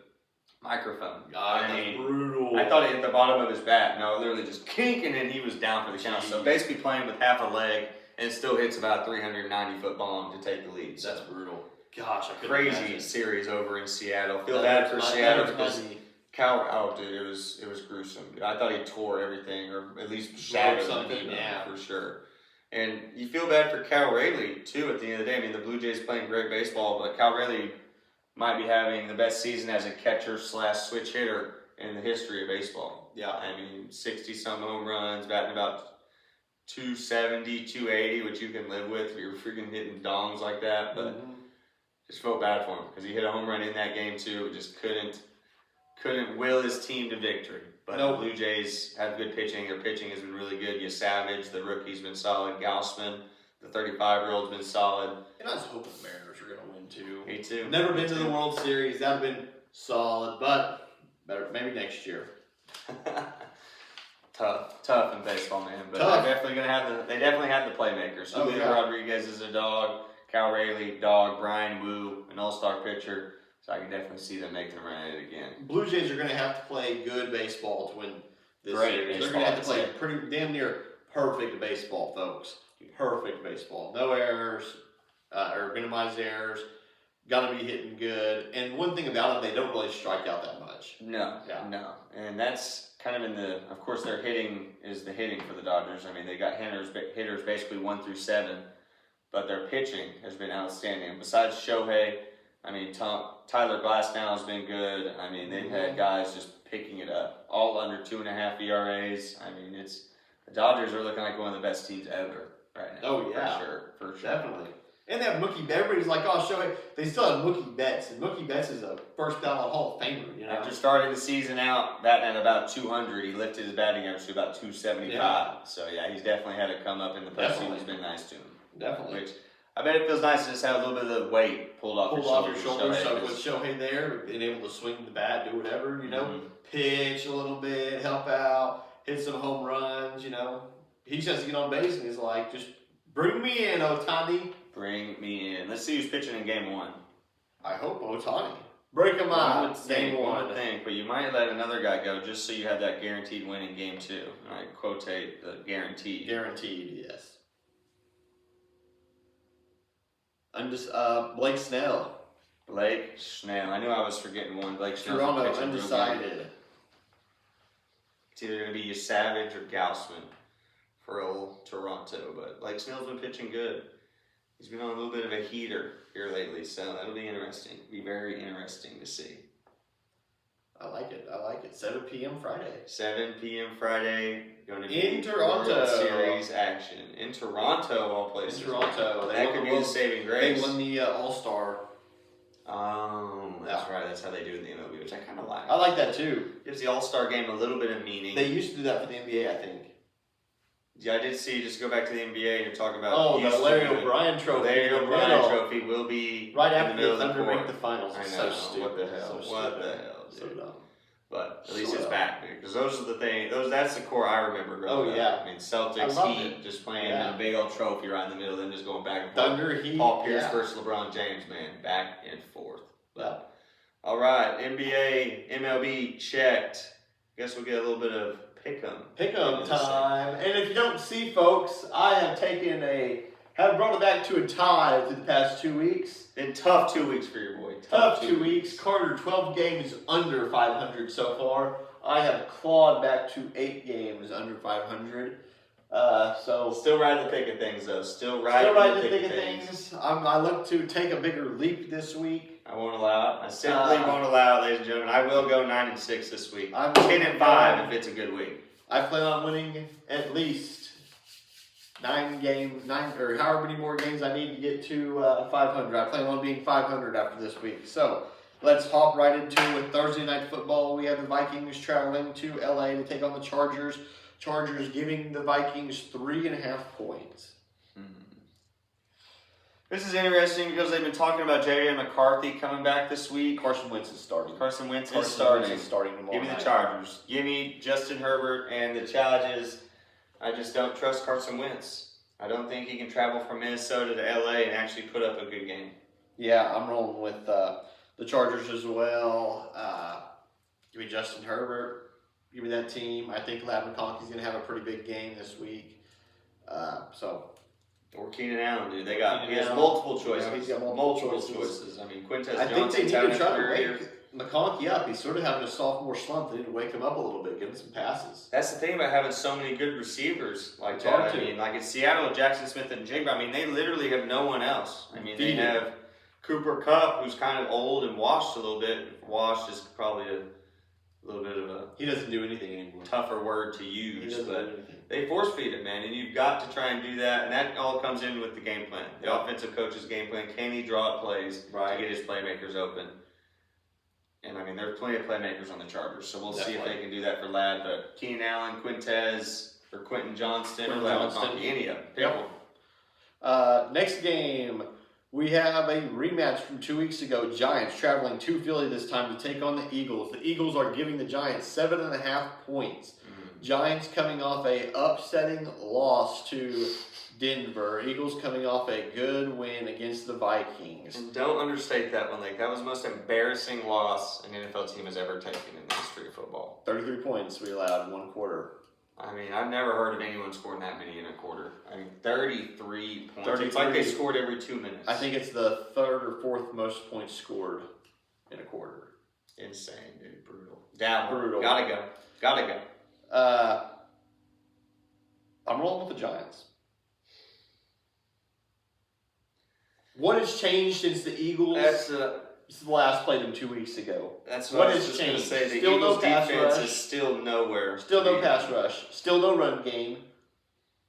microphone. God, I that's mean, brutal. I thought it hit the bottom of his bat. No, literally just kink, and then he was down for the count. So Jeez. basically playing with half a leg, and still hits about a 390-foot bomb to take the lead. So That's brutal. Gosh, I couldn't crazy imagine. series over in Seattle. Feel That bad for hurts my- Seattle that hurts because my knee. dude, it was gruesome. I thought he tore everything, or at least shattered something, the knee, yeah. for sure. And you feel bad for Cal Raleigh too. At the end of the day, I mean, the Blue Jays playing great baseball, but Cal Raleigh might be having the best season as a catcher / switch hitter in the history of baseball. Yeah. I mean, 60-some home runs, batting about 270, 280, which you can live with if you're freaking hitting dongs like that. But just felt bad for him because he hit a home run in that game too. Just couldn't will his team to victory. But Nope. the Blue Jays have good pitching. Their pitching has been really good. You Savage, the rookie's been solid. Gausman, the 35-year-old's been solid. And I was hoping the Mariners were going to win too. Me too. Never been to the World Series. That would have been solid, but better maybe next year. tough in baseball, man. But Tough. they're definitely gonna have they definitely have the playmakers. Oh, Julio yeah. Rodriguez is a dog. Cal Raleigh, dog. Brian Wu, an all-star pitcher. So I can definitely see them making a run at it again. Blue Jays are going to have to play good baseball to win this Great series. They're baseball, going to have to I'd play pretty damn near perfect baseball, folks. Perfect baseball. No errors or minimized errors. Got to be hitting good. And one thing about them, they don't really strike out that much. No, Yeah. no. And that's kind of of course, their hitting is the hitting for the Dodgers. I mean, they got hitters basically 1 through 7, but their pitching has been outstanding. Besides Shohei, I mean, Tyler Glasnow has been good. I mean, they've had guys just picking it up, all under 2.5 ERAs. I mean, the Dodgers are looking like one of the best teams ever right now. Oh, yeah. For sure. Definitely. And they have Mookie Betts. Everybody's like, oh, Shohei. They still have Mookie Betts. And Mookie Betts is a first ballot Hall of Famer, you know. After starting the season out batting at about 200, he lifted his batting average to about 275. Yeah. So, yeah, he's definitely had to come up in the postseason. He's been nice to him. Definitely. Which, I bet it feels nice to just have a little bit of the weight pulled off your shoulders. So with Shohei there, being able to swing the bat, do whatever, you know, pitch a little bit, help out, hit some home runs, you know. He just has to get on base and he's like, just bring me in, Ohtani. Bring me in. Let's see who's pitching in game one. I hope Ohtani. Break him out. Game one. But you might let another guy go just so you have that guaranteed win in game two. I quotate the guaranteed. Guaranteed, yes. I'm just Blake Snell. Blake Snell. I knew I was forgetting one. Blake Snell. Toronto, undecided. It's either going to be Savage or Gausman for old Toronto. But Blake Snell's been pitching good. He's been on a little bit of a heater here lately, so that'll be interesting. Be very interesting to see. I like it. 7 p.m. Friday. 7 p.m. Friday. Going to be in Toronto. World Series action. In Toronto, all places. In Toronto. That could be the saving grace. They won the All-Star. That's right. That's how they do it in the MLB, which I kind of like. I like that too. Gives the All-Star game a little bit of meaning. They used to do that for the NBA, I think. Yeah, I did see. Just go back to the NBA and you're talking about. The Larry O'Brien Trophy. Larry O'Brien Trophy will be right in after the middle of the Thunder court. make the finals. I know. So stupid. What the hell? So What the hell? Dude. So dumb. But at least it's back, dude. Because those are the things. That's the core I remember growing up. Yeah. I mean, Celtics, Heat, just playing in a big old trophy right in the middle, then just going back and forth. Thunder, Heat. Paul Pierce versus LeBron James, man, back and forth. But all right, NBA, MLB checked. Guess we'll get a little bit of Pick'em time. And if you don't see, folks, I have brought it back to a tie through the past 2 weeks. Been tough 2 weeks for your boy. Tough 2 weeks. Carter, 12 games under 500 so far. I have clawed back to 8 games under 500. Still riding the thick of things, though. Still riding the thick of things. I look to take a bigger leap this week. I won't allow it. I simply won't allow it, ladies and gentlemen. I will go 9-6 this week. I'm 10-5 if it's a good week. I plan on winning at least 9 or however many more games I need to get to 500. I plan on being 500 after this week. So let's hop right into it with Thursday night football. We have the Vikings traveling to LA to take on the Chargers. Chargers giving the Vikings 3.5 points. This is interesting because they've been talking about J.J. McCarthy coming back this week. Carson Wentz is starting. Carson Wentz is starting tomorrow Give me night. the Chargers. Give me Justin Herbert, and the challenge is I just don't trust Carson Wentz. I don't think he can travel from Minnesota to L.A. and actually put up a good game. Yeah, I'm rolling with the Chargers as well. Give me Justin Herbert. Give me that team. I think Ladd McConkey's going to have a pretty big game this week. Or Keenan Allen, dude. He has multiple choices. Yeah, he's got multiple choices. I mean, Quintez I think they need Johnson's to try to career. wake McConkey up. He's sort of having a sophomore slump. They need to wake him up a little bit, give him some passes. That's the thing about having so many good receivers like It's that. hard I to. mean, like in Seattle, Jackson Smith and Jigba. I mean, they literally have no one else. I mean, they have Cooper Kupp, who's kind of old and washed a little bit. Washed is probably a little bit of a He doesn't do anything anymore. tougher word to He use, doesn't do but anything. they force feed it, man, and you've got to try and do that, and that all comes in with the game plan. The offensive coach's game plan. Can he draw up plays to get his playmakers open? And I mean, there's plenty of playmakers on the Chargers, so we'll see if they can do that for Ladd. But Keenan Allen, Quentin Johnston, or Ladd McConkey, any of them. Pick one. Next game, we have a rematch from 2 weeks ago. Giants traveling to Philly this time to take on the Eagles. The Eagles are giving the Giants 7.5 points. Giants coming off a upsetting loss to Denver. Eagles coming off a good win against the Vikings. And don't understate that one. Like, that was the most embarrassing loss an NFL team has ever taken in the history of football. 33 points we allowed in one quarter. I mean, I've never heard of anyone scoring that many in a quarter. I mean, 33 points. 33. It's like they scored every 2 minutes. I think it's the third or fourth most points scored in a quarter. Insane, dude. Brutal. Brutal. Gotta go. I'm rolling with the Giants. What has changed since the Eagles last played them 2 weeks ago? That's What what I was has just going to changed? say. The Still no Eagles' pass defense rush. is still nowhere. Still to no be pass had. rush. Still no run game.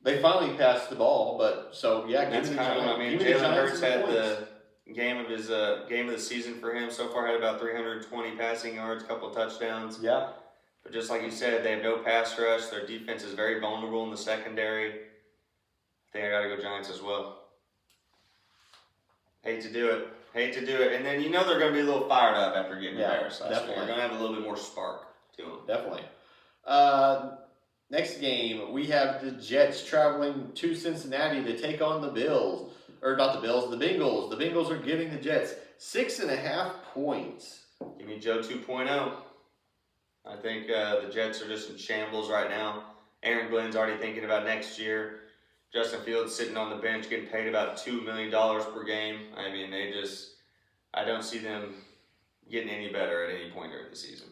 They finally passed the ball, but so yeah, That's give me the kind of. I Giants. mean, Give me the Jalen Giants Hurts and had points. the game of the season for him so far. Had about 320 passing yards, couple touchdowns. Yeah. But just like you said, they have no pass rush. Their defense is very vulnerable in the secondary. I think I got to go Giants as well. Hate to do it. And then you know they're going to be a little fired up after getting embarrassed last week. Definitely. They're going to have a little bit more spark to them. Definitely. Next game, we have the Jets traveling to Cincinnati to take on the Bills. Or not the Bills, the Bengals. The Bengals are giving the Jets 6.5 points. Give me Joe 2.0. I think the Jets are just in shambles right now. Aaron Glenn's already thinking about next year. Justin Fields sitting on the bench getting paid about $2 million per game. I mean, I don't see them getting any better at any point during the season.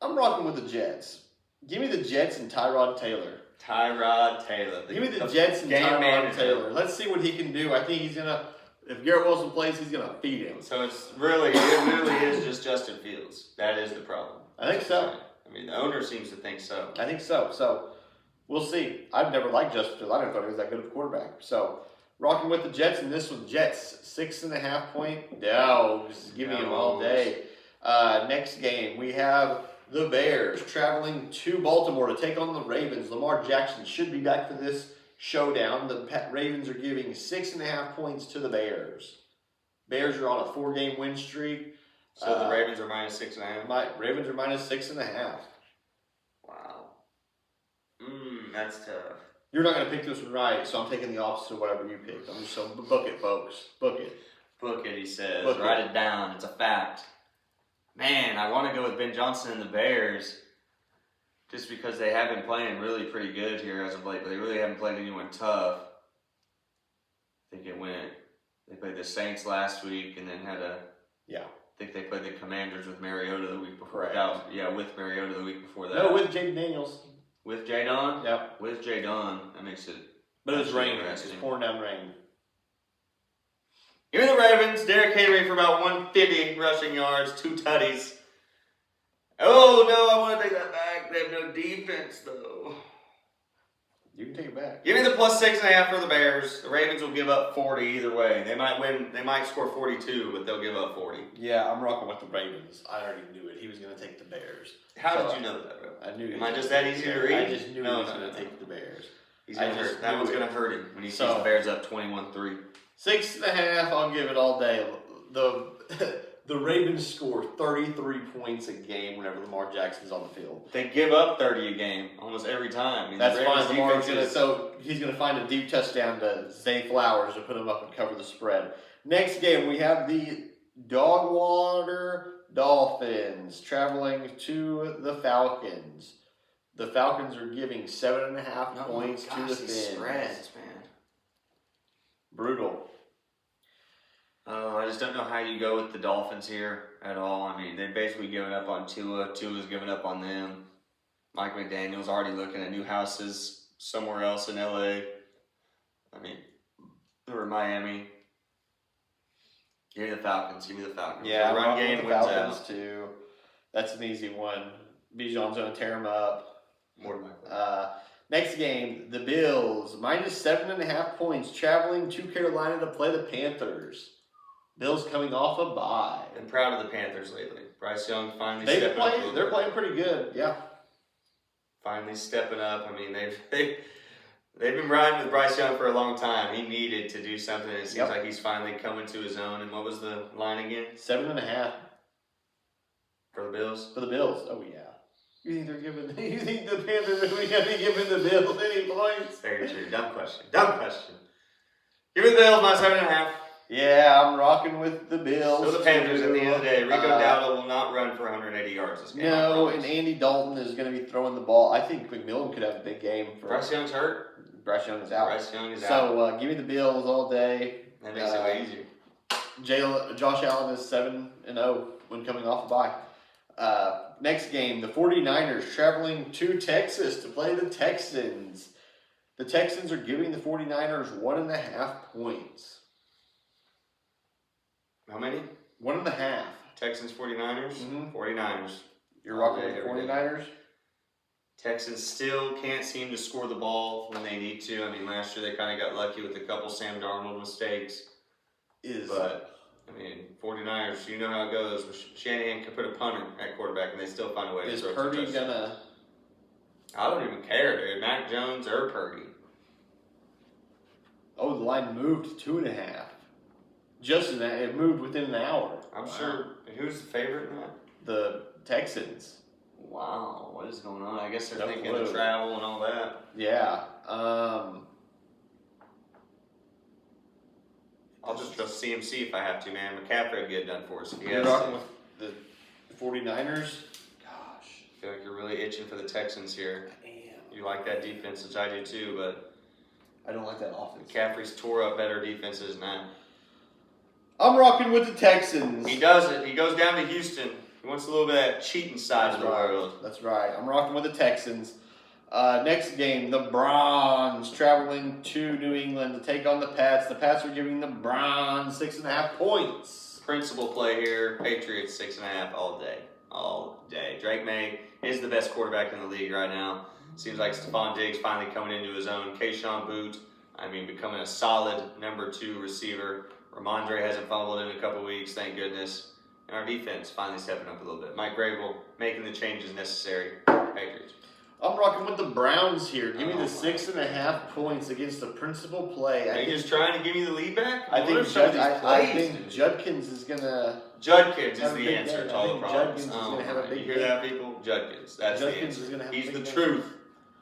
I'm rocking with the Jets. Give me the Jets and Tyrod Taylor. Tyrod Taylor. Give me the Jets and game Tyrod manager. Taylor. Let's see what he can do. I think he's going to, if Garrett Wilson plays, he's going to feed him. So it really is just Justin Fields. That is the problem. I think so. I mean, the owner seems to think so. I think so. So we'll see. I've never liked Justin Fields. I never thought he was that good of a quarterback. So rocking with the Jets, and this one, Jets 6.5 point dogs. Give me them all day. Next game, we have the Bears traveling to Baltimore to take on the Ravens. Lamar Jackson should be back for this showdown. The Ravens are giving 6.5 points to the Bears. Bears are on a 4-game win streak. So the Ravens are minus 6.5. Ravens are minus 6.5. Wow. That's tough. You're not going to pick this one right, so I'm taking the opposite of whatever you picked. I'm just so book it, folks. Book it. Book it, he says. Book Write it. it down. It's a fact. Man, I want to go with Ben Johnson and the Bears just because they have been playing really pretty good here as of late, but they really haven't played anyone tough. I think they played the Saints last week and then I think they played the Commanders with Mariota the week before. Correct. With Mariota the week before that. No, with Jaden Daniels. With Jadon? Yep. With Jadon. That makes it. But it's raining. interesting. It's pouring down rain. Give me the Ravens. Derrick Henry for about 150 rushing yards, 2 tutties. Oh, no, I want to take that back. They have no defense, though. You can take it back. Give me the plus 6.5 for the Bears. The Ravens will give up 40 either way. They might win. They might score 42, but they'll give up 40. Yeah, I'm rocking with the Ravens. I already knew it. He was going to take the Bears. How did you know that, bro? I knew. Am I just that easy to read? I just knew he was going to take the Bears. He's gonna hurt. That one's gonna hurt him when he sees the Bears up 21-3. 6.5. I'll give it all day. The Ravens score 33 points a game whenever Lamar Jackson's on the field. They give up 30 a game almost every time. I mean, That's the fine. Ravens Lamar's defense he's gonna find a deep touchdown to Zay Flowers to put him up and cover the spread. Next game we have the Dogwater Dolphins traveling to the Falcons. The Falcons are giving 7.5 points to the Fins. Spreads, man. Brutal. I just don't know how you go with the Dolphins here at all. I mean, they've basically given up on Tua. Tua's given up on them. Mike McDaniel's already looking at new houses somewhere else in LA. I mean, or Miami. Give me the Falcons. Yeah, the run game the wins Falcons out. too. That's an easy one. Bijan's gonna tear him up. More than likely. Next game, the Bills minus 7.5 points traveling to Carolina to play the Panthers. Bills coming off a bye. Been proud of the Panthers lately. Bryce Young finally They're stepping up. playing pretty good. Yeah. Finally stepping up. I mean, they've been riding with Bryce Young for a long time. He needed to do something. It seems like he's finally coming to his own. And what was the line again? 7.5 For the Bills? for the Bills. Oh yeah. You think they're giving? You think the Panthers are going to be giving the Bills any points? Very true. Dumb question. Give me the Bills, my 7.5. Yeah, I'm rocking with the Bills. So the Panthers at the end of the day. Rico Uh, Dowdle will not run for 180 yards this game. No, and Andy Dalton is going to be throwing the ball. I think McMillan could have a big game. Bryce Young's hurt. Bryce Young is out. Bryce Young is out. So give me the Bills all day. That makes it way easier. Josh Allen is 7-0 when coming off a bye. Next game, the 49ers traveling to Texas to play the Texans. The Texans are giving the 49ers 1.5 points. How many? 1.5. Texans, 49ers? Mhm. 49ers. You're All rocking day, with the every day. 49ers? Texans still can't seem to score the ball when they need to. I mean, last year they kind of got lucky with a couple Sam Darnold mistakes. But, I mean, 49ers, you know how it goes. Shanahan can put a punter at quarterback and they still find a way to throw it to Purdy touchdown. gonna... I don't even care, dude. Mac Jones or Purdy. Oh, the line moved to 2.5. Just in that, it moved within an hour. I'm sure. Who's the favorite in that? The Texans. Wow, what is going on? I guess they're No thinking clue. of travel and all that. Yeah. I'll just trust CMC if I have to, man. McCaffrey will get it done for us if he You're has to. rocking with the 49ers? Gosh. I feel like you're really itching for the Texans here. I am. You like that defense, which I do too, but I don't like that offense. McCaffrey's tore up better defenses than that. I'm rocking with the Texans. He does it. He goes down to Houston. He wants a little bit of that cheating side of the world. That's right. I'm rocking with the Texans. Next game, the Browns traveling to New England to take on the Pats. The Pats are giving the Browns 6.5 points. Principal play here, Patriots 6.5 all day. All day. Drake May is the best quarterback in the league right now. Seems like Stephon Diggs finally coming into his own. Keyshawn Boot, becoming a solid number 2 receiver. Ramondre hasn't fumbled in a couple weeks, thank goodness. And our defense finally stepping up a little bit. Mike Grable making the changes necessary. Patriots. I'm rocking with the Browns here. Give me Oh, the 6.5 points against the principal play. Are you just trying to give me the lead back? I What think, are some of these I plays, think dude? Judkins is gonna. Judkins is have a the big answer day. to I all the think problems. Judkins is gonna have a big You hear day. that, people? Judkins. That's the Judkins answer. is gonna have a He's big the day. truth.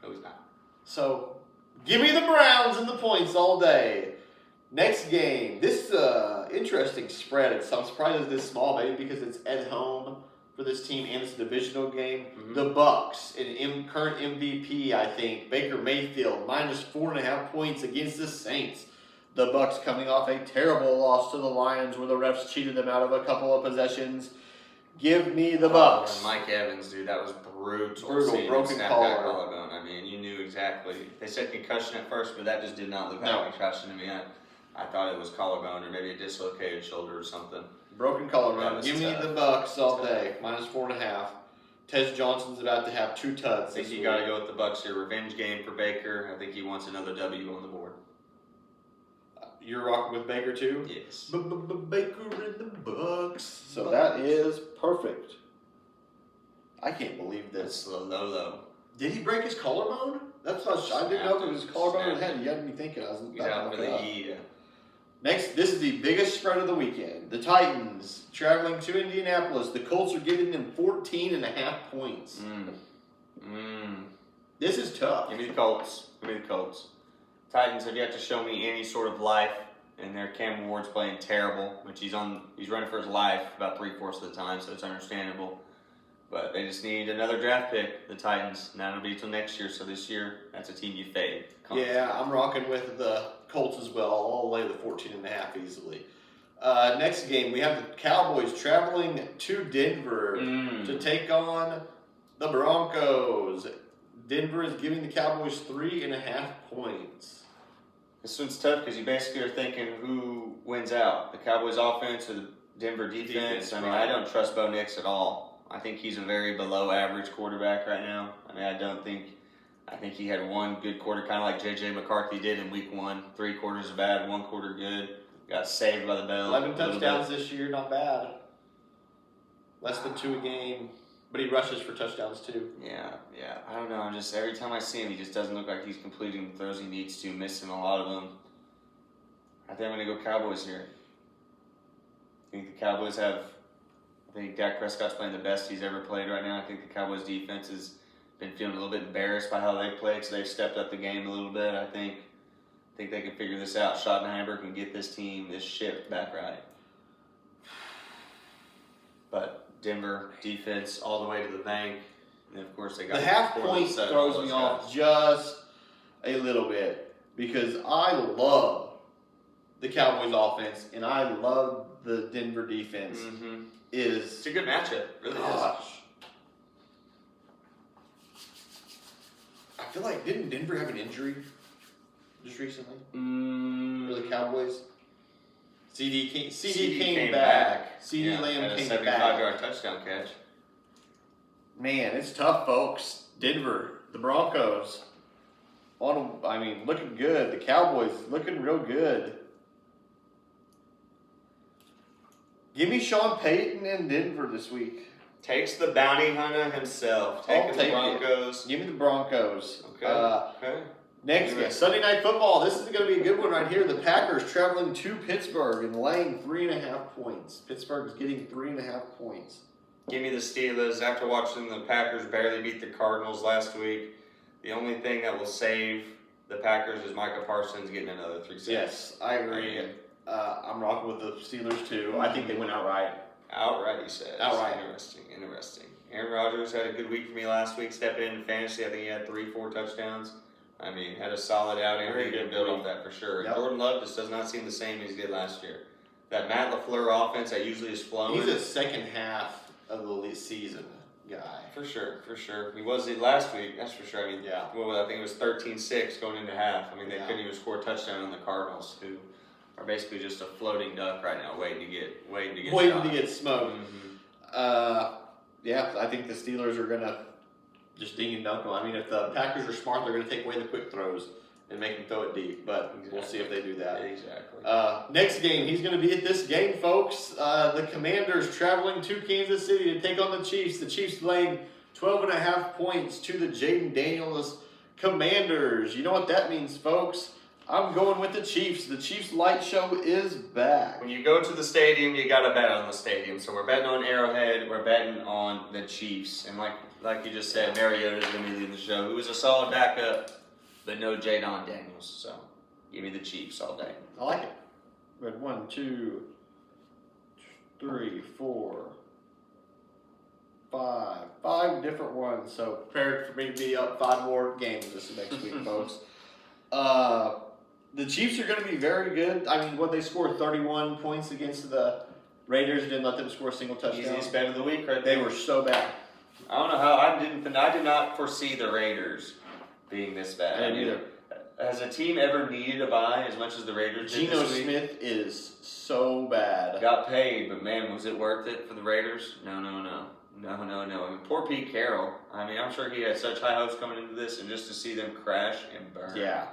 No, he's not. So, give me the Browns and the points all day. Next game. This interesting spread. I'm surprised it's this small, maybe because it's at home for this team and it's a divisional game. Mhm. The Bucks, current MVP, I think, Baker Mayfield, minus 4.5 points against the Saints. The Bucks coming off a terrible loss to the Lions where the refs cheated them out of a couple of possessions. Give me the Bucks. And Mike Evans, dude, that was brutal. Brutal, Seeing him broken snap collar. that collarbone. You knew exactly. They said concussion at first, but that just did not look like No. a concussion to me. I thought it was collarbone or maybe a dislocated shoulder or something. Broken That collarbone. was Give me tough. the Bucks all day. Minus 4.5. Tez Johnson's about to have 2 tuds. I think you got to go with the Bucks here. Revenge game for Baker. I think he wants another W on the board. You're rocking with Baker too? Yes. Baker in the Bucks. So that is perfect. I can't believe That's this. low. Did he break his collarbone? That's not. I didn't know if it was collarbone or head. You had me thinking. I was He's about to out look for it the up. E. Next, this is the biggest spread of the weekend. The Titans traveling to Indianapolis. The Colts are giving them 14.5 points. This is tough. Give me the Colts. Titans have yet to show me any sort of life, and their Cam Ward's playing terrible, which he's running for his life about 3/4 of the time, so it's understandable. But they just need another draft pick, the Titans, and that'll be till next year. So this year, that's a team you fade. Yeah, I'm rocking with the Colts as well. All the way to 14.5 easily. Next game, we have the Cowboys traveling to Denver to take on the Broncos. Denver is giving the Cowboys 3.5 points. This one's tough because you basically are thinking who wins out, the Cowboys offense or the Denver defense. Right. I don't trust Bo Nix at all. I think he's a very below average quarterback right now. I think he had one good quarter, kind of like J.J. McCarthy did in week 1. 3 quarters bad, 1 quarter good. Got saved by the bell. 11 touchdowns this year, not bad. Less than 2 a game, but he rushes for touchdowns too. Yeah. I don't know. Every time I see him, he just doesn't look like he's completing the throws he needs to, missing a lot of them. I think I'm going to go Cowboys here. I think the Cowboys I think Dak Prescott's playing the best he's ever played right now. I think the Cowboys defense has been feeling a little bit embarrassed by how they played, so they've stepped up the game a little bit. I think they can figure this out. Schottenheimer can get this ship back right. But Denver defense all the way to the bank. And of course they got The half Portland point set and all throws those me guys. off just a little bit because I love the Cowboys offense and I love the Denver defense. Mm-hmm. Is It's a good matchup, it really is. gosh. I feel like didn't Denver have an injury just recently for the Cowboys? CD came back. CD Yeah, Lamb had a came 75-yard back. touchdown catch. Man, it's tough, folks. Denver, the Broncos, looking good. The Cowboys looking real good. Give me Sean Payton in Denver this week. Takes the bounty hunter himself. I'll Taking the take it. Broncos. Give me the Broncos. Okay. Okay. Next, Yeah. Sunday Night Football. This is going to be a good one right here. The Packers traveling to Pittsburgh and laying 3.5 points. Pittsburgh's getting 3.5 points. Give me the Steelers. After watching the Packers barely beat the Cardinals last week, the only thing that will save the Packers is Micah Parsons getting another 3 sacks. Yes, I agree. I'm rocking with the Steelers too. I think they went outright. Outright, he says. Outright. Interesting. Aaron Rodgers had a good week for me last week. Stepped into fantasy. I think he had 3-4 touchdowns. Had a solid outing. Very He good can build week. off that for sure. Yep. Jordan Love just does not seem the same as he did last year. That Matt LaFleur offense that usually is flowing. He's a second half of the season guy. For sure. He was it last week, that's for sure. Yeah. Well, I think it was 13-6 going into half. They Yeah. couldn't even score a touchdown on the Cardinals, who are basically just a floating duck right now, waiting to get shot. To get smoked. Mhm. Yeah, I think the Steelers are gonna just ding and dunk them. If the Packers are smart, they're gonna take away the quick throws and make them throw it deep. But we'll see if they do that. Exactly. Next game, he's going to be at this game, folks. The Commanders traveling to Kansas City to take on the Chiefs. The Chiefs laying 12.5 points to the Jaden Daniels Commanders. You know what that means, folks? I'm going with the Chiefs. The Chiefs light show is back. When you go to the stadium, you gotta bet on the stadium. So we're betting on Arrowhead. We're betting on the Chiefs. And like you just said, Mariota's gonna be leading the show. Who was a solid backup, but no Jaden Daniels. So give me the Chiefs all day. I like it. We had 1, 2, 3, 4, 5. 5 different ones. So prepared for me to be up 5 more games this next week, folks. The Chiefs are going to be very good. They scored 31 points against the Raiders. Didn't let them score a single touchdown. Easiest bet of the week, right They there. were so bad. I don't know how I did not foresee the Raiders being this bad. I didn't either. Has a team ever needed a bye as much as the Raiders did Geno this week? Smith is so bad. Got paid, but man, was it worth it for the Raiders? No. Poor Pete Carroll. I'm sure he had such high hopes coming into this, and just to see them crash and burn. Yeah.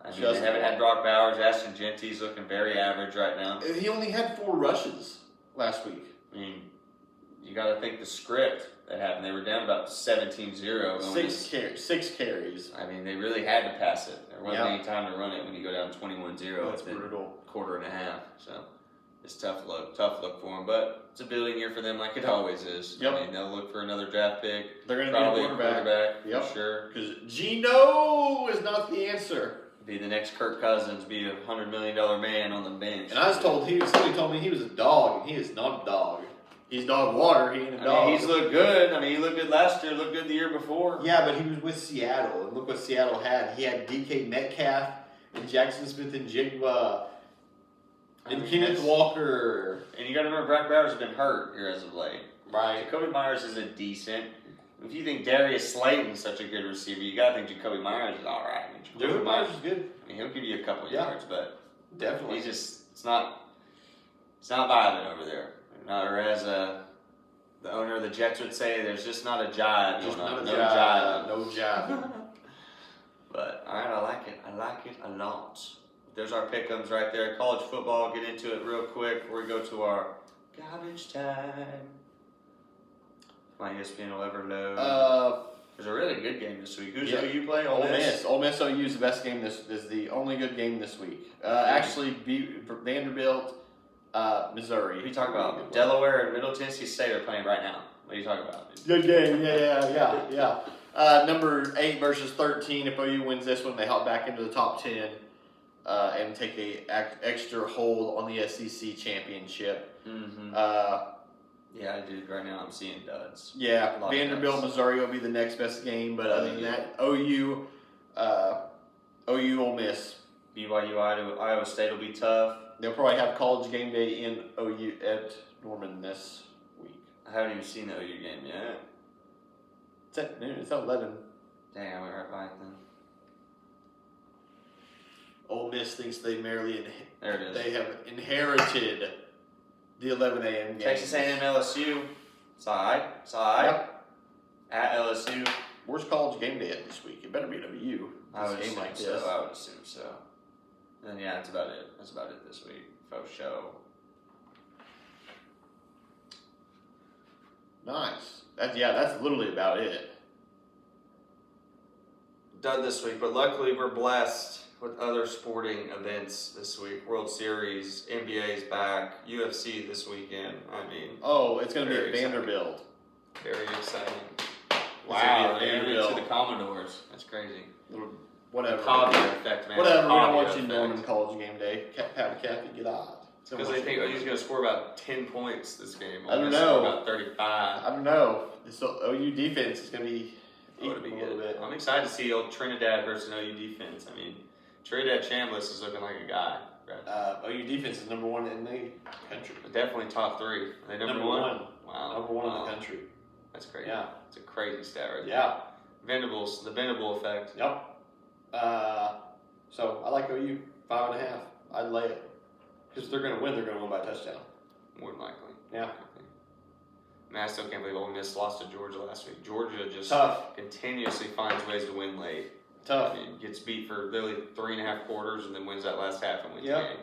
They haven't had Brock Bowers. Ashton Genty's looking very average right now. He only had 4 rushes last week. You got to think the script that happened. They were down about 17-0. 6 carries. They really had to pass it. There wasn't Yeah. any time to run it when you go down 21-0. That's within brutal. a quarter and a half. So it's tough look for them. But it's a building year for them like it always is. Yep. They'll look for another draft pick. They're going to Probably need a quarterback. for sure. Because Geno is not the answer. Be the next Kirk Cousins, be a $100 million man on the bench. And I was told somebody told me he was a dog, and he is not a dog. He's dog water, he ain't a dog. He's looked good. He looked good last year, looked good the year before. Yeah, but he was with Seattle, and look what Seattle had. He had DK Metcalf and Jackson Smith and Jigba and Kenneth Walker. And you got to remember, Brock Bowers has been hurt here as of late. Right. Jacoby Myers is a decent. If you think Darius Slayton's such a good receiver, you got to think Jacoby Myers is all right. Jacoby Myers is good. He'll give you a couple yards, but Definitely. it's not vibing over there. Or as the owner of the Jets would say, there's just not a jive Just going on. not a jive. No jive. But all right, I like it. I like it a lot. There's our pick'ems right there. College football. Get into it real quick before we go to our garbage time. My ESPN will ever load. There's a really good game this week. Who's OU play? Ole Miss. Ole Miss OU is the best game. This is the only good game this week. Actually, Vanderbilt, Missouri. What are you talking about? Delaware and Middle Tennessee State are playing right now. What are you talking about? Good game. Yeah. Number 8 versus 13. If OU wins this one, they hop back into the top 10 and take a extra hold on the SEC championship. Mm-hmm. Yeah, dude. Right now I'm seeing duds. Yeah, Vanderbilt, Missouri will be the next best game, but other than that, OU, Ole Miss. BYU, Iowa State will be tough. They'll probably have college game day in OU at Norman this week. I haven't even seen the OU game yet. It's at noon. It's at 11. Dang, I went right by it then. Ole Miss thinks they merely There it is. they have inherited the 11 a.m. game. Texas A&M LSU. It's alright. It's alright. Yep. At LSU. Where's College Game Day at this week? It better be WU. I would This assume game like so. this. I would assume so. And yeah, that's about it. That's about it this week. Faux show. Nice. That's literally about it. Done this week, but luckily we're blessed with other sporting events this week. World Series, NBA's back, UFC this weekend. I mean, Oh, it's going to be Very at Vanderbilt. very exciting. Wow, It's gonna be a reunion Vanderbilt. to the Commodores. That's crazy. Whatever. Cobbler effect, man. Whatever. We don't Cobbler want you effect. Norman College Game Day. Pat McAfee, get out. Because they think he's going to score about 10 points this game. I don't He's gonna know. score about 35. I don't know. This OU defense is going to be Oh, it'll be eating a little good. bit. I'm excited to see old Trinidad versus an OU defense. I mean, Trinidad Chambliss is looking like a guy. Right? OU defense is number one in the country. But definitely top three. Are they number one? Wow. Number one in Wow. the country. That's crazy. Yeah. It's a crazy stat right there. Yeah. Venables, the Venable effect. Yep. So I like OU 5.5. I'd lay it because they're going to win. They're going to win by a touchdown. More than likely. Yeah. Man, I still can't believe Ole Miss lost to Georgia last week. Georgia just Tough. continuously finds ways to win late. Tough. I mean, gets beat for literally 3.5 quarters and then wins that last half and wins Yep. the game.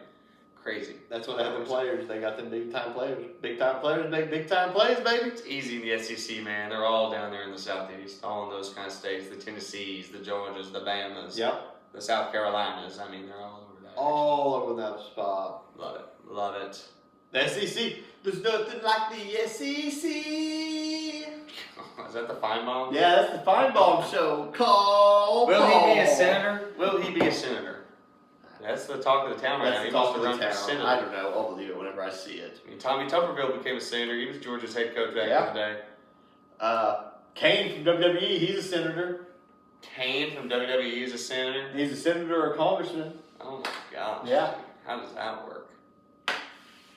Crazy. That's what they have. The players. They got them big time players. Big time players make big time plays, baby. It's easy in the SEC, man. They're all down there in the Southeast, all in those kind of states. The Tennessees, the Georgias, the Bamas, Yep. the South Carolinas. I mean, they're all over that. All over that spot. Love it. Love it. The SEC. There's nothing like the SEC. Is that the Feinbaum? Yeah, that's the Feinbaum show. Call. Will he be a Paul. senator? Will he be a senator? That's the talk of the town right That's now. the He talk wants of to the run for town. senator. I don't know. I'll believe it whenever I see it. I mean, Tommy Tuberville became a senator. He was Georgia's head coach back Yeah. in the day. Kane from WWE. He's a senator. Kane from WWE is a senator. He's a senator or a congressman. Oh my gosh. Yeah. How does that work?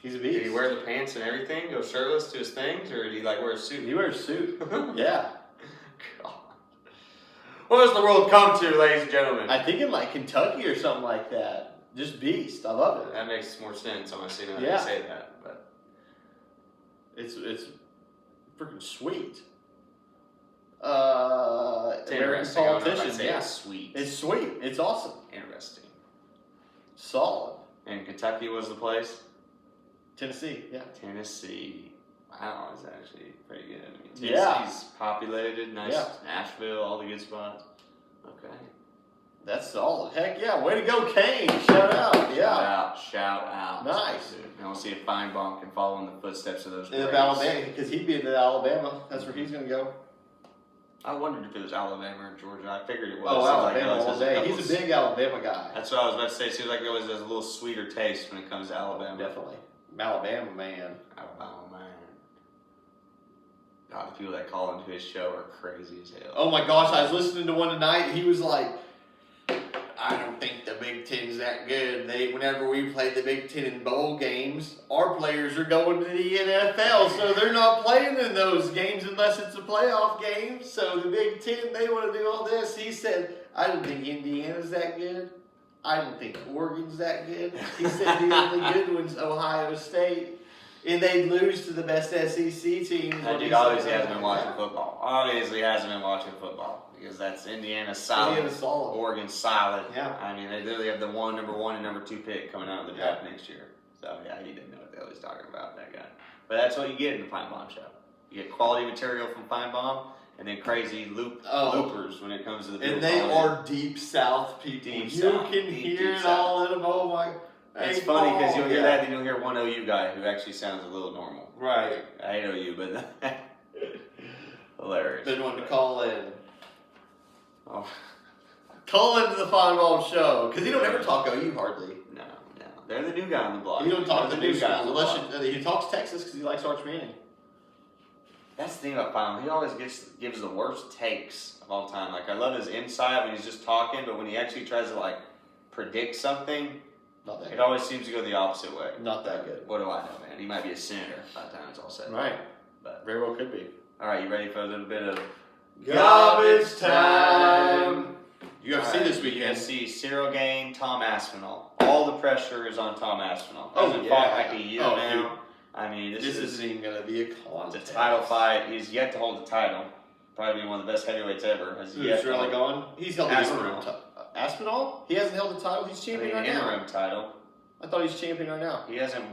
He's a Did he beast. wear the pants and everything, go shirtless to his things, or did he like wear a suit? He wears a suit. Yeah. God. What has the world come to, ladies and gentlemen? I think in like Kentucky or something like that. Just beast. I love it. That makes more sense when I see now Yeah. you say that. But It's freaking sweet. it's American interesting. I don't know if I'd politician. say Yeah. it's sweet. It's sweet. It's awesome. Interesting. Solid. And Kentucky was the place. Tennessee. Yeah. Tennessee. Wow, it's actually pretty good. I mean, Yeah. Tennessee's populated, nice. Yeah. Nashville, all the good spots. Okay. That's solid. Heck yeah. Way to go, Kane. Shout out. Yeah. Shout out. Nice. Dude. And we'll see if Feinbaum can follow in the footsteps of those. In greats. Alabama, because he'd be in Alabama. That's where he's going to go. I wondered if it was Alabama or Georgia. I figured it was. Oh, Seems like Alabama it always all has day. couple He's a big Alabama guy. That's what I was about to say. Seems like it always has a little sweeter taste when it comes to Alabama. Definitely. Alabama, man. Alabama, man. God, the people that call into his show are crazy as hell. Oh my gosh, I was listening to one tonight. He was like, I don't think the Big Ten's that good. Whenever we play the Big Ten in bowl games, our players are going to the NFL, so they're not playing in those games unless it's a playoff game. So the Big Ten, they want to do all this. He said, I don't think Indiana's that good. I don't think Oregon's that good. He said the only good one's Ohio State. And they lose to the best SEC teams. That dude obviously hasn't been watching football. Obviously hasn't been watching football because that's Indiana's solid. Indiana's solid. Oregon's solid. Yeah. I mean, they literally have the number one and number 2 pick coming out of the draft next year. So yeah, he didn't know what the hell he's talking about, that guy. But that's what you get in the Feinbaum show. You get quality material from Feinbaum and then crazy loopers when it comes to the people. And they calling are deep South people. Deep You South. can Deep, hear deep it South. all in them. Oh my. It's Hey, funny because you'll hear yeah. that and you'll hear one OU guy who actually sounds a little normal. Right. I hate OU, but hilarious. Been wanting to call in. Oh, Call into the Feinbaum show. Because he don't ever talk OU hardly. no. They're the new guy on the block. He don't talk They're to new school guys. on the Unless block. he talks Texas because he likes Arch Manning. That's the thing about Feinbaum. He always gives the worst takes of all time. Like, I love his insight when he's just talking, but when he actually tries to, like, predict something, Not that it good. always seems to go the opposite way. Not that good. What do I know, man? He might be a senator by the time it's all said. Right. But, Very well could be. all right, you ready for a little bit of Garbage time. UFC this weekend. UFC, Cyril Gane, Tom Aspinall. All the pressure is on Tom Aspinall. Oh, Hasn't yeah. fought like a year Oh, now. dude. I mean, This isn't even going to be a contest. the title fight. He's yet to hold the title. Probably one of the best heavyweights ever. Has yet Who's to really hold gone? He's held the Aspinall. interim title. Aspinall? He hasn't held the title. He's champion right now. interim title. I thought he's champion right now. He hasn't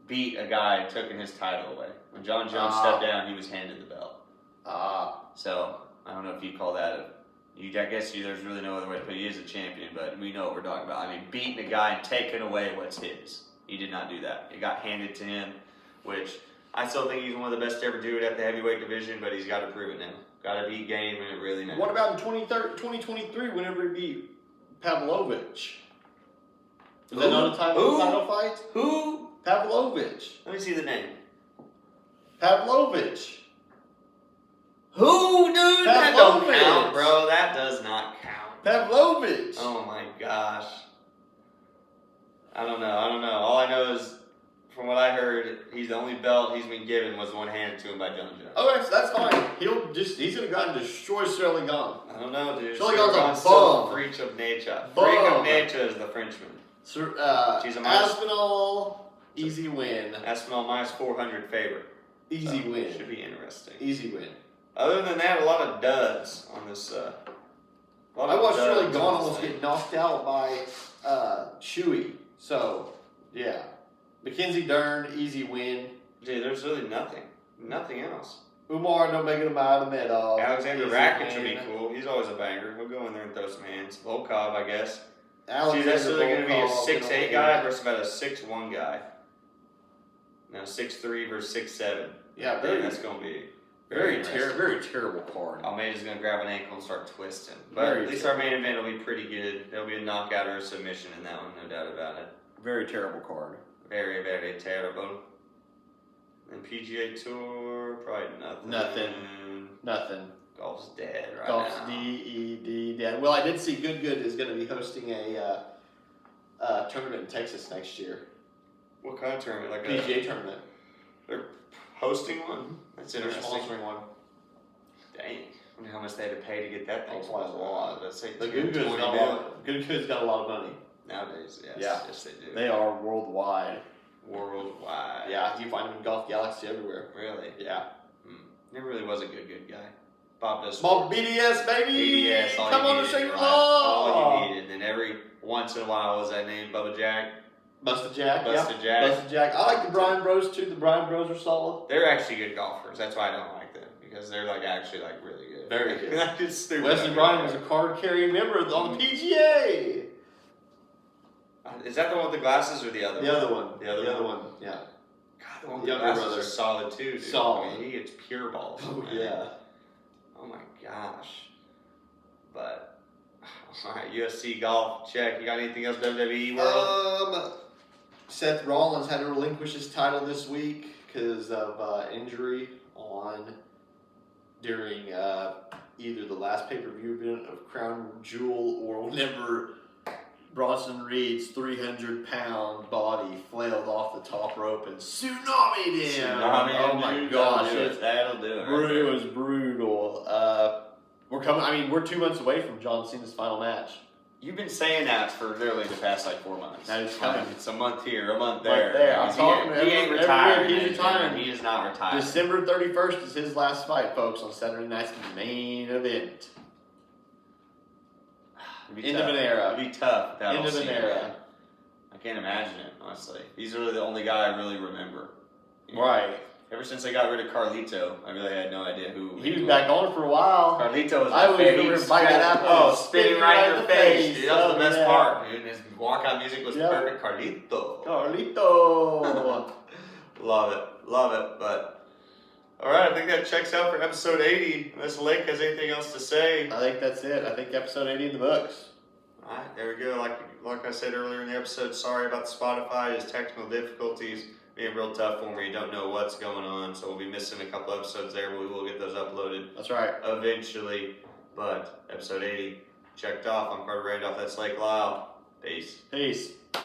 beat a guy and taken his title away. When John Jones Ah. stepped down, he was handed the belt. Ah. So I don't know if you call that I guess there's really no other way to put it. He is a champion, but we know what we're talking about. I mean, beating a guy and taking away what's his. He did not do that. It got handed to him, which I still think he's one of the best to ever do it at the heavyweight division, but he's got to prove it now. Got to beat Gane when it really matters. What about in 2023 whenever he beat Pavlovich? Was that not a title fight? Who? Pavlovich. Let me see the name. Pavlovich. Who, dude? That don't Pavlovich. count, bro. That does not count. Pavlovich. Oh my gosh. I don't know. All I know is, from what I heard, he's the only belt he's been given was the one handed to him by John Jones. Okay, so that's fine. He's gonna go out and destroy Sterling Gon. I don't know, dude. Sterling Gon's a still bum. Freak of nature. Bum. Freak of nature is the Frenchman. She's a minus- Aspinall, easy win. Aspinall minus 400 favorite. Easy So, win. Should be interesting. Easy win. Other than that, a lot of duds on this. I watched Sterling duds Gon on this almost thing. get knocked out by Chewy. So, yeah. Mackenzie Dern, easy win. Dude, there's really nothing. Nothing else. Umar Nurmagomedov. Alexander easy Rakic would be win. cool. He's always a banger. He'll go in there and throw some hands. Volkov, I guess. Alexander Dude, that's really going to be a Volkov, 6'8" guy versus about a 6'1" guy. No, 6'3" versus 6'7". Yeah, Dude, that's going to be very interesting. very terrible card. Almeida's going to grab an ankle and start twisting. But Very at least our main event will be pretty good. There'll be a knockout or a submission in that one, no doubt about it. Very terrible card. Very, very terrible. And PGA Tour, probably nothing. Nothing. Golf's dead right Golf's now. DED dead. Well, I did see Good is going to be hosting a tournament in Texas next year. What kind of tournament? Like PGA tournament. They're hosting one? That's They're interesting. sponsoring one. Dang. I wonder how much they had to pay to get that thing. That's why it's a lot. Let's say The 10, Good 20 got a mil. lot. Good got a lot of money. Nowadays, yes. Yeah. Yes, they do. They are worldwide. Worldwide. Yeah, you find them in Golf Galaxy everywhere. Really? Yeah. Never really was a good guy. Bob does. Bob BDS, baby! BDS, all Come you on needed to shake in your life. All law! you needed. And then every once in a while was that name Bubba Jack. Busted Jack, Busted yeah. Jack. Busted Jack. I like the Brian Bros too. The Brian Bros are solid. They're actually good golfers. That's why I don't like them. Because they're actually really good. Very good. It's stupid. Wesley Bryan was a card carrying member on the PGA. Is that the one with the glasses or the other The one? other one. The other one? Yeah. God, the one with Younger the glasses brother. is solid too, dude. Solid. I mean, he gets pure balls. Oh man. yeah. Oh my gosh. But, alright, UFC golf, check. You got anything else WWE world? Seth Rollins had to relinquish his title this week because of injury during either the last pay-per-view event of Crown Jewel or whenever Bronson Reed's 300-pound body flailed off the top rope and tsunami'd him. Oh my gosh, That'll do it. it was brutal. We're 2 months away from John Cena's final match. You've been saying that for literally the past 4 months. That is coming. It's a month here, a month Month there. there. I'm talking he ain't every retired. week he's retiring. He is not retired. December 31st is his last fight, folks, on Saturday night's main event. End of an era. It'd be tough. without End of an Cena, era. man. I can't imagine it, honestly. He's really the only guy I really remember. Right. Ever since they got rid of Carlito, I really had no idea who He was back on for a while. Carlito was I my always favorite. remember him biting that apple Oh, and spinning right in the face. Dude, that was the Oh, best yeah. part, dude. His walkout music was Yep. perfect. Carlito. Carlito. Love it. But all right, I think that checks out for episode 80. Unless Lake has anything else to say. I think that's it. I think episode 80 in the books. All right, there we go. Like I said earlier in the episode, sorry about the Spotify. His technical difficulties being real tough for me. You don't know what's going on, so we'll be missing a couple episodes there, but we will get those uploaded That's right. eventually. But episode 80 checked off. I'm Carter Randolph. That's Lake Lyle. Peace. Peace.